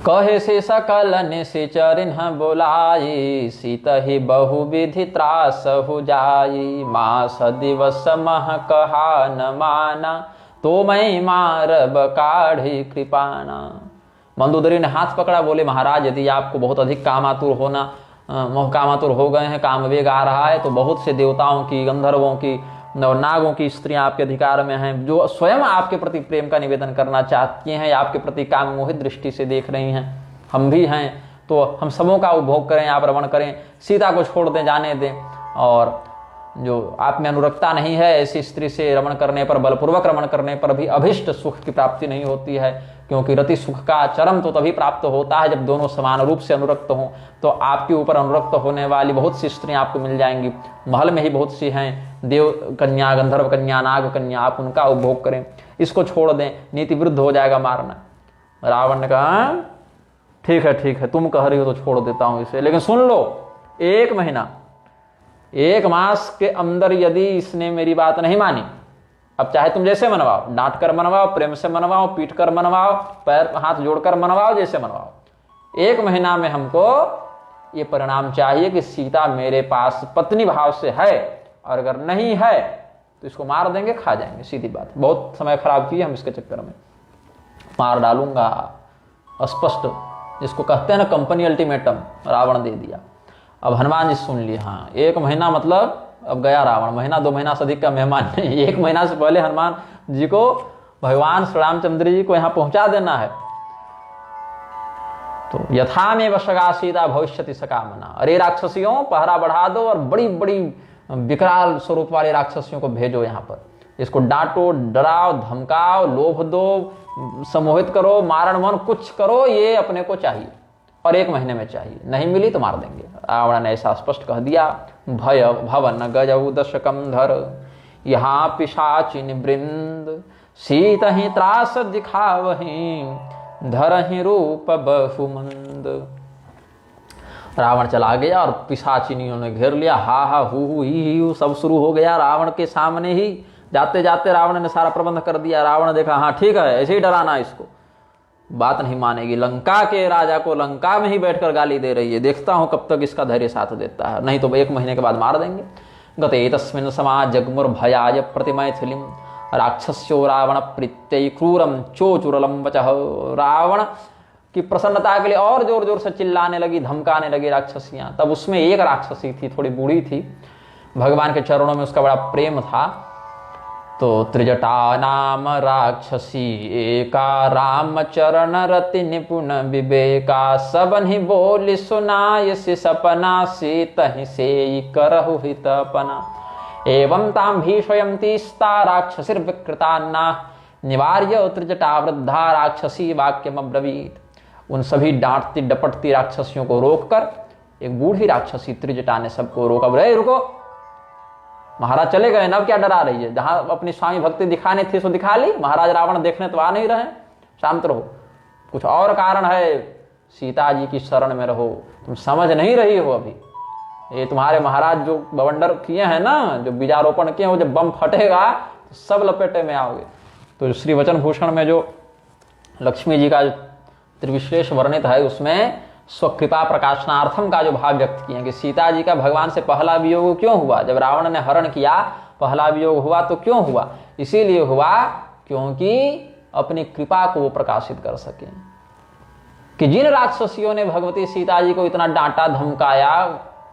कहे से सकल निशिचरिन्ह बोलाई सीता ही बहुविधि त्रास हो जाई मास दिवस मह कहा न माना तो मैं मारब काढ़ी कृपाना। मंदोदरी ने हाथ पकड़ा, बोले महाराज यदि आपको बहुत अधिक कामातुर होना मोह कामातुर हो गए हैं, कामवेग आ रहा है, तो बहुत से देवताओं की, गंधर्वों की, नागों की स्त्रियां आपके अधिकार में हैं जो स्वयं आपके प्रति प्रेम का निवेदन करना चाहती हैं, आपके प्रति काम मोहित दृष्टि से देख रही हैं। हम भी हैं, तो हम सबों का उपभोग करें, आप रमण करें, सीता को छोड़ दें, जाने दें। और जो आप में अनुरक्ता नहीं है, ऐसी स्त्री से रमण करने पर, बलपूर्वक रमण करने पर भी अभिष्ट सुख की प्राप्ति नहीं होती है, क्योंकि रति सुख का चरम तो तभी प्राप्त होता है जब दोनों समान रूप से अनुरक्त हों। तो आपके ऊपर अनुरक्त होने वाली बहुत सी स्त्रियां आपको मिल जाएंगी, महल में ही बहुत सी हैं, देव कन्या, गंधर्व कन्या, नाग कन्या, आप उनका उपभोग करें, इसको छोड़ दें, नीति विरुद्ध हो जाएगा मारना। रावण ने कहा ठीक है तुम कह रही हो तो छोड़ देता हूं इसे, लेकिन सुन लो, 1 महीना 1 मास के अंदर यदि इसने मेरी बात नहीं मानी, अब चाहे तुम जैसे मनवाओ, डांट कर मनवाओ, प्रेम से मनवाओ, पीट कर मनवाओ, पैर हाथ जोड़कर मनवाओ, जैसे मनवाओ, 1 महीना में हमको ये परिणाम चाहिए कि सीता मेरे पास पत्नी भाव से है, और अगर नहीं है तो इसको मार देंगे, खा जाएंगे, सीधी बात। बहुत समय खराब किए हम इसके चक्कर में, मार डालूंगा, स्पष्ट जिसको कहते हैं ना कंपनी अल्टीमेटम, रावण दे दिया। अब हनुमान जी सुन लिए, हाँ 1 महीना मतलब अब गया रावण, महीना 2 महीना से अधिक का मेहमान नहीं, 1 महीना से पहले हनुमान जी को भगवान श्री रामचंद्र जी को यहाँ पहुंचा देना है। तो यथा में वशगा सीता भविष्यति सकामना, अरे राक्षसियों पहरा बढ़ा दो और बड़ी बड़ी विकराल स्वरूप वाले राक्षसियों को भेजो यहाँ पर, इसको डांटो, डराओ, धमकाओ, लोभ दो, सम्मोहित करो, मारण मन कुछ करो, ये अपने को चाहिए और 1 महीने में चाहिए, नहीं मिली तो मार देंगे। रावण ने ऐसा स्पष्ट कह दिया। भय भवन गजऊ दशकम धर यहाँ पिशाचिन वृंद सीत ही त्रास दिखावही धरहि रूप बहुमंद। रावण चला गया और पिशाचिनियों ने घेर लिया, हा हा हु ही सब शुरू हो गया रावण के सामने ही। जाते जाते रावण ने सारा प्रबंध कर दिया। रावण देखा हाँ ठीक है, ऐसे ही डराना इसको, बात नहीं मानेगी। लंका के राजा को लंका में ही बैठकर गाली दे रही है, देखता हूं कब तक इसका धैर्य साथ देता है, नहीं तो 1 महीने के बाद मार देंगे। गते तस्मिन् समाज जगमुर भयाय प्रतिमैथिलीम राक्षस्यो रावण प्रीत्यै क्रूरम चोचुरलम वचः। रावण की प्रसन्नता के लिए और जोर जोर से चिल्लाने लगी, धमकाने लगी राक्षसियां। तब उसमें एक राक्षसी थी, थोड़ी बूढ़ी थी, भगवान के चरणों में उसका बड़ा प्रेम था। तो त्रिजटा नाम राक्षसी एका राम चरण रति निपुण विवेका। सबन ही बोली सुनाय से सपना से तहि से करहु हितपना। एवं ताम भीषयन्ती स्ता राक्षसीर विकृतान्ना निवार्य त्रिजटा वृद्धा राक्षसी वाक्यम अब्रवीत। उन सभी डांटती डपटती राक्षसियों को रोककर एक बूढ़ी राक्षसी त्रिजटा ने सबको रोका। बोले रुको, महाराज चले गए ना, अब क्या डरा रही है? जहां अपनी स्वामी भक्ति दिखानी थी सो दिखा ली, महाराज रावण देखने तो आ नहीं रहे, शांत रहो, कुछ और कारण है, सीता जी की शरण में रहो, तुम समझ नहीं रही हो अभी। ये तुम्हारे महाराज जो बवंडर किए हैं ना, जो बीजारोपण किए, वो जब बम फटेगा तो सब लपेटे में आओगे। तो श्री वचन भूषण में जो लक्ष्मी जी का त्रिविशेष वर्णित है, उसमें स्वकृपा प्रकाशनार्थम का जो भाव व्यक्त किए कि सीता जी का भगवान से पहला वियोग क्यों हुआ? जब रावण ने हरण किया, पहला वियोग हुआ तो क्यों हुआ? इसीलिए हुआ क्योंकि अपनी कृपा को वो प्रकाशित कर सके। कि जिन राक्षसियों ने भगवती सीता जी को इतना डांटा, धमकाया,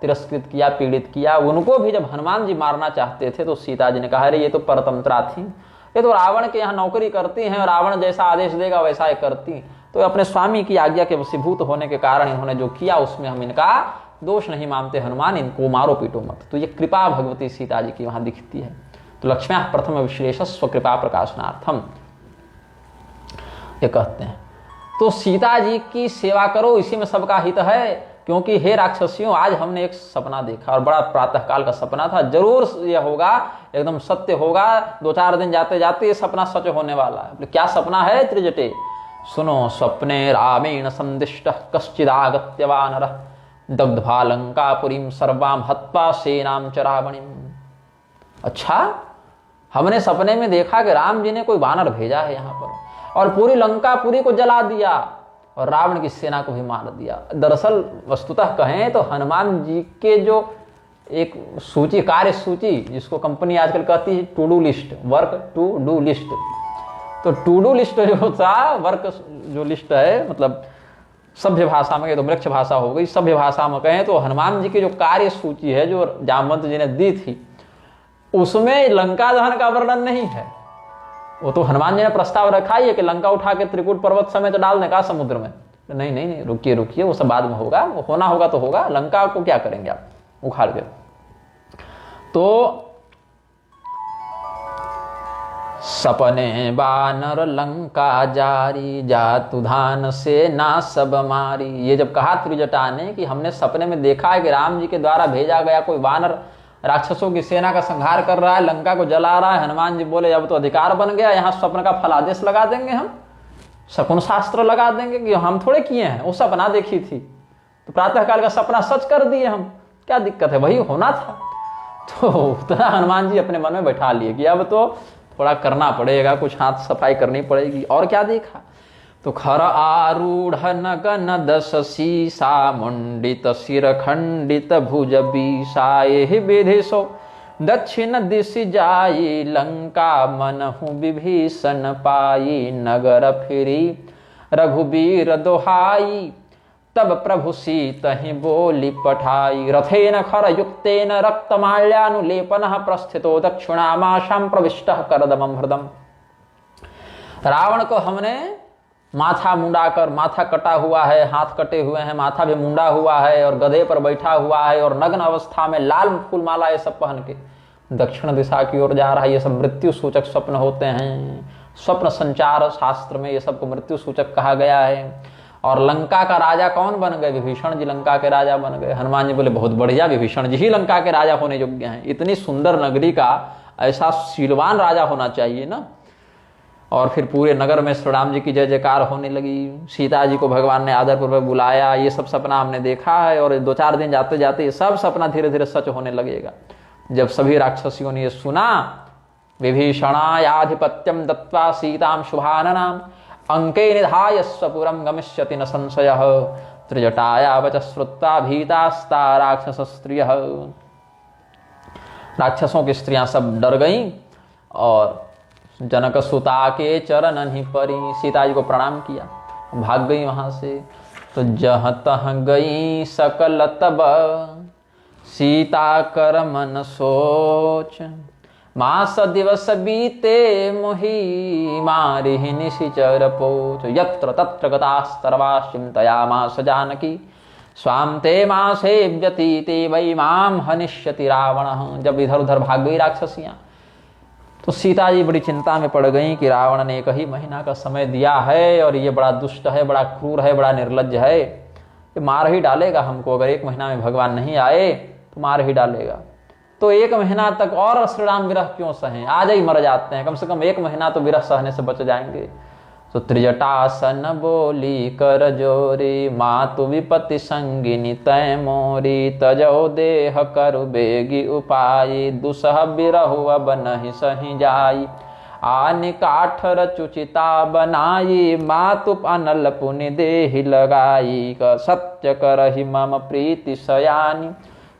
तिरस्कृत किया, पीड़ित किया, उनको भी जब हनुमान जी मारना चाहते थे तो सीता जी ने कहा, अरे ये तो परतंत्रा थी, ये तो रावण के यहाँ नौकरी करती हैं, रावण जैसा आदेश देगा वैसा ही करती। तो अपने स्वामी की आज्ञा के वशीभूत होने के कारण इन्होंने जो किया उसमें हम इनका दोष नहीं मानते, हनुमान इनको मारो पीटो मत। तो ये कृपा भगवती सीता जी की वहां दिखती है। तो लक्ष्म्या प्रथम विश्लेष स्वकृपा प्रकाशनार्थम ये कहते हैं। तो सीता जी की सेवा करो, इसी में सबका हित है। क्योंकि हे राक्षसियों, आज हमने एक सपना देखा और बड़ा प्रातःकाल का सपना था, जरूर यह होगा, एकदम सत्य होगा, 2-4 दिन जाते जाते ये सपना सच होने वाला है। क्या सपना है? त्रिजटे सुनो, स्वप्ने रामेण संदिष्ट कश्चिदागत्य वानरः दग्ध्वा लंकापुरीं सर्वां हत्वा सेनां च रावणीं। अच्छा, हमने सपने में देखा कि राम जी ने कोई वानर भेजा है यहाँ पर और पूरी लंकापुरी को जला दिया और रावण की सेना को भी मार दिया। दरअसल वस्तुतः कहें तो हनुमान जी के जो एक सूची, कार्य सूची, जिसको कंपनी आजकल कहती है to do list, work to do list, तो टू डू लिस्ट जो था, वर्क जो लिस्ट है, मतलब सभ्य भाषा में, तो मृक्ष भाषा हो गई, सभ्य भाषा में कहें तो हनुमान जी की जो कार्य सूची है जो जामवंत जी ने दी थी, उसमें लंका दहन का वर्णन नहीं है। वो तो हनुमान जी ने प्रस्ताव रखा ही है कि लंका उठा के त्रिकूट पर्वत समेत तो डालने का समुद्र में। नहीं नहीं नहीं, रुकिए रुकिए, वो सब बाद में होगा, वो होना होगा तो होगा, लंका को क्या करेंगे आप उखाड़ के। तो सपने बानर लंका जारी जातु धान से ना सब मारी। ये जब कहा त्रिजटा ने कि हमने सपने में देखा है कि राम जी के द्वारा भेजा गया कोई वानर राक्षसों की सेना का संहार कर रहा है, लंका को जला रहा है, हनुमान जी बोले अब तो अधिकार बन गया, यहाँ स्वप्न का फलादेश लगा देंगे, हम शकुन शास्त्र लगा देंगे कि हम थोड़े किए हैं, वो सपना देखी थी, तो प्रातःकाल का सपना सच कर दिए हम, क्या दिक्कत है, वही होना था। तो उतना हनुमान जी अपने मन में बैठा लिए कि अब तो थोड़ा करना पड़ेगा, कुछ हाथ सफाई करनी पड़ेगी। और क्या देखा? तो खर आरूढ़ नगन दस सीसा मुंडित सिर खंडित भुज बीसाए विधिशो दक्षिण दिश जाई लंका मनहु विभीषण पाई नगर फिरी रघुबीर दोहाई तब प्रभु सीतहि बोली पठाई रथेन खर युक्तेन रक्तमाल्यानुलेपनः प्रस्थितो दक्षिणामाशां प्रविष्टः करदमं हृदम। रावण को हमने माथा मुंडाकर, माथा कटा हुआ है, हाथ कटे हुए हैं, माथा भी मुंडा हुआ है और गधे पर बैठा हुआ है और नग्न अवस्था में लाल फूलमाला ये सब पहन के दक्षिण दिशा की ओर जा रहा है। ये सब मृत्यु सूचक स्वप्न होते हैं। स्वप्न संचार शास्त्र में ये सबको मृत्यु सूचक कहा गया है। और लंका का राजा कौन बन गए? विभीषण जी लंका के राजा बन गए। हनुमान जी बोले बहुत बढ़िया, विभीषण जी ही लंका के राजा होने योग्य हैं। इतनी सुंदर नगरी का ऐसा शीलवान राजा होना चाहिए ना। और फिर पूरे नगर में श्री राम जी की जय जयकार होने लगी। सीता जी को भगवान ने आदरपूर्वक बुलाया। ये सब सपना हमने देखा है और 2-4 दिन जाते जाते ये सब सपना धीरे धीरे सच होने लगेगा। जब सभी राक्षसियों ने ये सुना, विभीषणायाधिपत्यम दत्वा सीताम शुभाननाम अंके निधाय स्वपुरम गमिष्यति न संशयः त्रिजटाया वच श्रुत्वा भीतास्ता राक्षस स्त्रियः। राक्षसों की स्त्रियां सब डर गईं और जनक सुता के चरण ही परी, सीता जी को प्रणाम किया, भाग गई वहां से। तो जहाँ तहाँ गई सकल तब सीता कर मन सोच, मास दिवस बीते मोहि मारिहि निशिचर पोच। यत्र तत्र गतास्तर्वा चिन्तयामास जानकी, स्वाम ते मासे व्यतीते वै माम हनिष्यति रावण। जब इधर उधर भाग गई राक्षसियां तो सीता जी बड़ी चिंता में पड़ गई कि रावण ने 1 ही महीना का समय दिया है और ये बड़ा दुष्ट है, बड़ा क्रूर है, बड़ा निर्लज्ज है, ये मार ही डालेगा हमको। अगर 1 महीना में भगवान नहीं आए तो मार ही डालेगा। तो 1 महीना तक और श्री राम विरह क्यों सहें, आज ही मर जाते हैं, कम से कम 1 महीना तो विरह सहने से बच जाएंगे। तो त्रिजटासन बोली कर जोरी, मातु विपत्ति संगिनी तय मोरी, तजो देह करु बेगी उपाय, दुसह बिरहु अब नहीं सही जाई, आनि काठ रचुचिता बनाई, मातु अनल पुनि देहि लगाई, सत्य करहि मम प्रीति सयानी,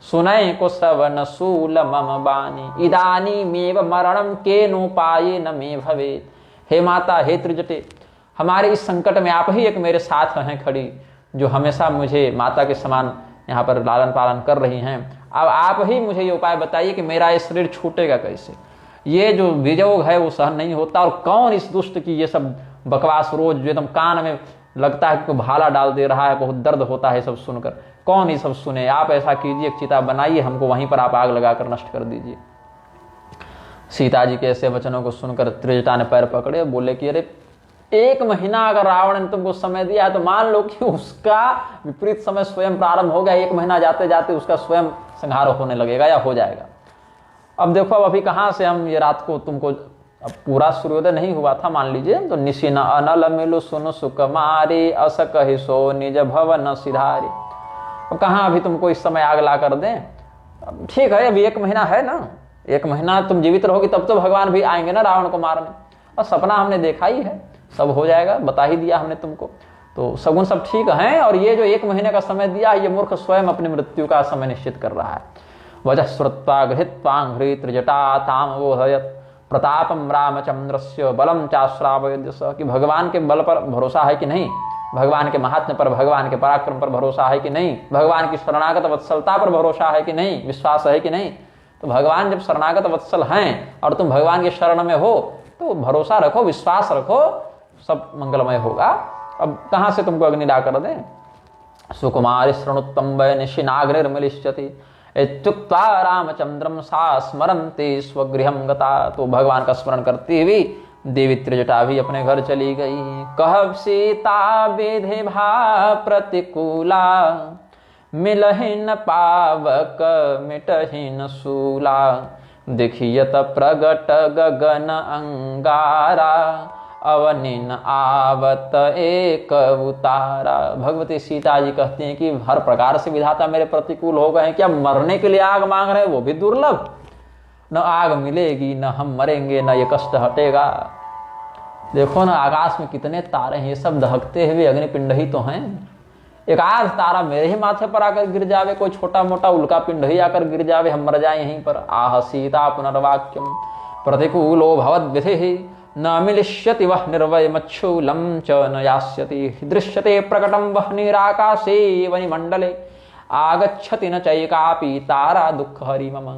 सुनय को श्रवण शूल मम बानी, इदानी मेव मरणम केनोपाये न मे भवेत्। हे माता, हे त्रिजटे, हमारे इस संकट में आप ही एक मेरे साथ हैं खड़ी, जो हमेशा मुझे माता के समान यहाँ पर लालन पालन कर रही हैं। अब आप ही मुझे ये उपाय बताइए कि मेरा ये शरीर छूटेगा कैसे, ये जो वियोग है वो सहन नहीं होता, और कौन इस दुष्ट की ये सब बकवास रोज जो एकदम कान में लगता है कि भाला डाल दे रहा है, बहुत दर्द होता है सब सुनकर, कौन ये सब सुने। आप ऐसा कीजिए, चिता बनाइए, हमको वहीं पर आप आग लगाकर नष्ट कर दीजिए। सीता जी के ऐसे वचनों को सुनकर त्रिजटा ने पैर पकड़े, बोले कि अरे 1 महीना अगर रावण ने तुमको समय दिया है तो मान लो कि उसका विपरीत समय स्वयं प्रारंभ हो गया, 1 महीना जाते जाते उसका स्वयं संहार होने लगेगा या हो जाएगा। अब देखो, अब अभी कहाँ से हम ये रात को तुमको, अब पूरा सूर्योदय नहीं हुआ था मान लीजिए, तो निशिन अनल मिलु सुन सुकुमारी, अस कहि सो निज भवन सिधारी। अब कहाँ अभी तुमको इस समय आग ला कर दें। ठीक है, अभी 1 महीना है ना, 1 महीना तुम जीवित रहोगी तब तो भगवान भी आएंगे ना रावण को मारने, और सपना हमने देखा ही है, सब हो जाएगा, बता ही दिया हमने तुमको, तो सगुन सब ठीक हैं। और ये जो 1 महीने का समय दिया, ये मूर्ख स्वयं अपनी मृत्यु का समय निश्चित कर रहा है। वजह श्रुत्वा गृहीत्वांघ्रि त्रिजटा ताम बोधयत्, प्रतापम रामचंद्रस्य बलम चाश्रावयद्यस। कि भगवान के बल पर भरोसा है कि नहीं, भगवान के महात्म्य पर, भगवान के पराक्रम पर भरोसा है कि नहीं, भगवान की शरणागत वत्सलता पर भरोसा है कि नहीं, विश्वास है कि नहीं। तो भगवान जब शरणागत वत्सल हैं और तुम भगवान की शरण में हो तो भरोसा रखो, विश्वास रखो, सब मंगलमय होगा। अब कहां से तुमको अग्नि ला कर दें। सुकुमारी शृणुत्तम वै निशिनाग्निर्मिलिष्यति, इत्युक्त्वा रामचंद्रम सा स्मरन्ति स्वगृहं गता। तो भगवान का स्मरण करती हुई देवी त्रिजटा भी अपने घर चली गई। कहब सीता विधि भा प्रतिकूला, मिलहिन पावक मिटहिन सूला, देखियत प्रगट गगन अंगारा, अवनिन आवत एक उतारा। भगवती सीता जी कहती हैं कि हर प्रकार से विधाता मेरे प्रतिकूल हो गए हैं, क्या मरने के लिए आग मांग रहे हैं, वो भी दुर्लभ, न आग मिलेगी, न हम मरेंगे, न ये कष्ट हटेगा। देखो ना आकाश में कितने तारे हैं, ये सब दहकते हुए अग्निपिंड ही तो हैं। एक आध तारा मेरे ही माथे पर आकर गिर जावे, कोई छोटा मोटा उल्का पिंड ही आकर गिर जावे, हम मर जाए यहीं पर। आह सीता पुनर्वाक्यम प्रतिकूलो भवद विधि, न मिलिष्यति वह निर्वय मच्छूलम च न यास्यति, दृश्यते प्रकटम वह निराकाशे वनिमंडले, आगच्छति न चैकापि तारा दुःख हरि मम।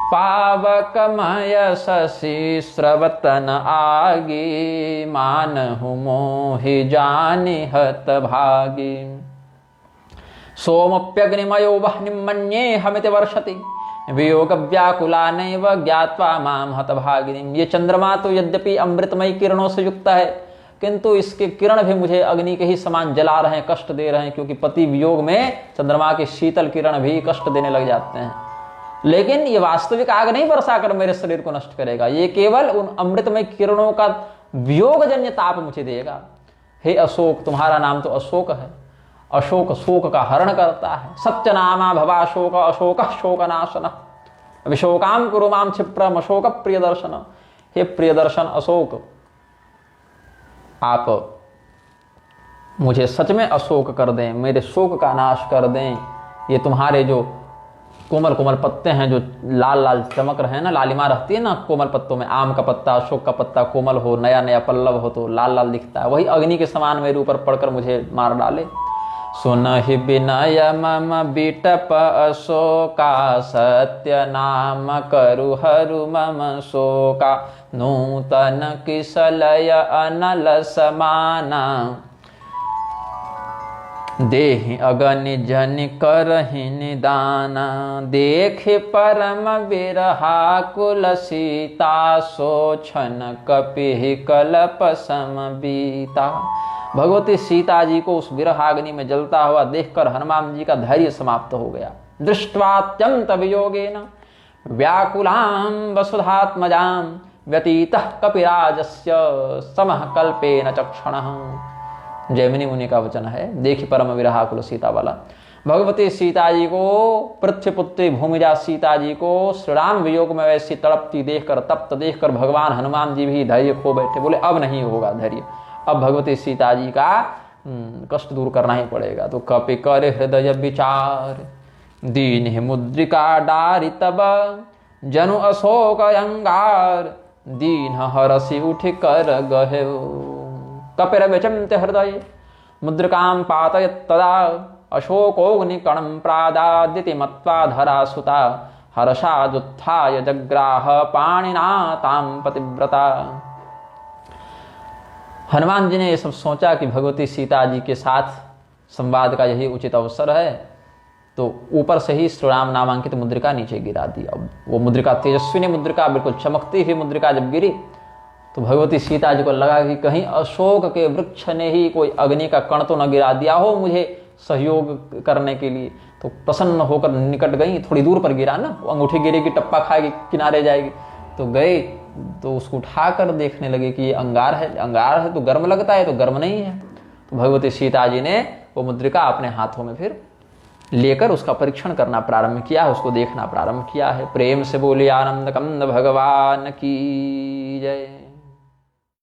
पावकमय शशि स्रवतन आगे, मानहु मोहि जानि हत भागी, सोमप्यग्निमयो वह्निं मन्ये हमिति वर्षति, वियोग व्याकुला नैव ज्ञात्वा माम हत भागिनी। ये चंद्रमा तो यद्यपि अमृतमयी किरणों से युक्त है, किंतु इसके किरण भी मुझे अग्नि के ही समान जला रहे हैं, कष्ट दे रहे हैं, क्योंकि पति वियोग में चंद्रमा के शीतल किरण भी कष्ट देने लग जाते हैं। लेकिन ये वास्तविक आग नहीं बरसाकर मेरे शरीर को नष्ट करेगा, ये केवल उन अमृतमय किरणों का वियोगजन्य ताप मुझे देगा। हे अशोक, तुम्हारा नाम तो अशोक है, अशोक शोक का हरण करता है। सत्यनामा भवाशोक अशोक शोकनाशन, विशोकाम कुरु माम क्षिप्रम अशोक प्रियदर्शन। हे प्रियदर्शन अशोक, आप मुझे सच में अशोक कर दें, मेरे शोक का नाश कर दें। ये तुम्हारे जो कोमल कोमल पत्ते हैं जो लाल लाल चमक रहे हैं ना, लालिमा रहती है ना कोमल पत्तों में, आम का पत्ता, अशोक का पत्ता कोमल हो, नया नया पल्लव हो तो लाल लाल दिखता है, वही अग्नि के समान मेरे ऊपर पड़कर मुझे मार डाले। सुनहि विनय मम बिटप अशोका, सत्य नाम करु हरु मम शोका। नूतन किसलय अनल समाना, देहि अगनि जनि करहि निदाना। देखे परम विरहाकुल सीता, सोछन कपिहि कलप सम बीता। भगवती सीता जी को उस विरहाग्नि में जलता हुआ देखकर हनुमान जी का धैर्य समाप्त हो गया। दृष्ट्वात्यंत वियोगेन व्याकुलां वसुधात्मजां, व्यतीतः कपिराजस्य समः कल्पेन चक्षणः। जैमिनी मुनि का वचन है, देखी परम विरहाकुल सीता वाला। भगवती सीता जी को, पृथ्वी पुत्री भूमिजा सीता जी को श्री राम वियोग में वैसी तड़पती देखकर, तप्त देखकर भगवान हनुमान जी भी धैर्य खो बैठे। बोले अब नहीं होगा धैर्य, अब भगवती सीता जी का कष्ट दूर करना ही पड़ेगा। तो कपि करे हृदय विचार, दीन मुद्रिका डारि तब। जनु अशोक अंगार, दीन हरसि उठ कर गहे। कपिरविचन्त हृदय मुद्रिकां पातयत् तदा, अशोकोऽग्निकणं प्रादाद्यति मत्वा धरा सुता। हर्षादुत्थाय जग्राह पाणिना तां पतिव्रता। हनुमान जी ने ये सब सोचा कि भगवती सीता जी के साथ संवाद का यही उचित अवसर है, तो ऊपर से ही श्री राम नामांकित मुद्रिका नीचे गिरा दी। अब वो मुद्रिका तेजस्विनी मुद्रिका, बिल्कुल चमकती हुई मुद्रिका जब गिरी तो भगवती सीता जी को लगा कि कहीं अशोक के वृक्ष ने ही कोई अग्नि का कण तो न गिरा दिया हो मुझे सहयोग करने के लिए। तो प्रसन्न होकर निकट गई, थोड़ी दूर पर गिरा ना, वो अंगूठी गिरेगी, टप्पा खाएगी, किनारे जाएगी। तो गए तो उसको उठाकर देखने लगे कि ये अंगार है, अंगार है तो गर्म लगता है, तो गर्म नहीं है। तो भगवती सीता जी ने वो मुद्रिका अपने हाथों में फिर लेकर उसका परीक्षण करना प्रारंभ किया, उसको देखना प्रारंभ किया है। प्रेम से बोले आनंद कंद भगवान की जय।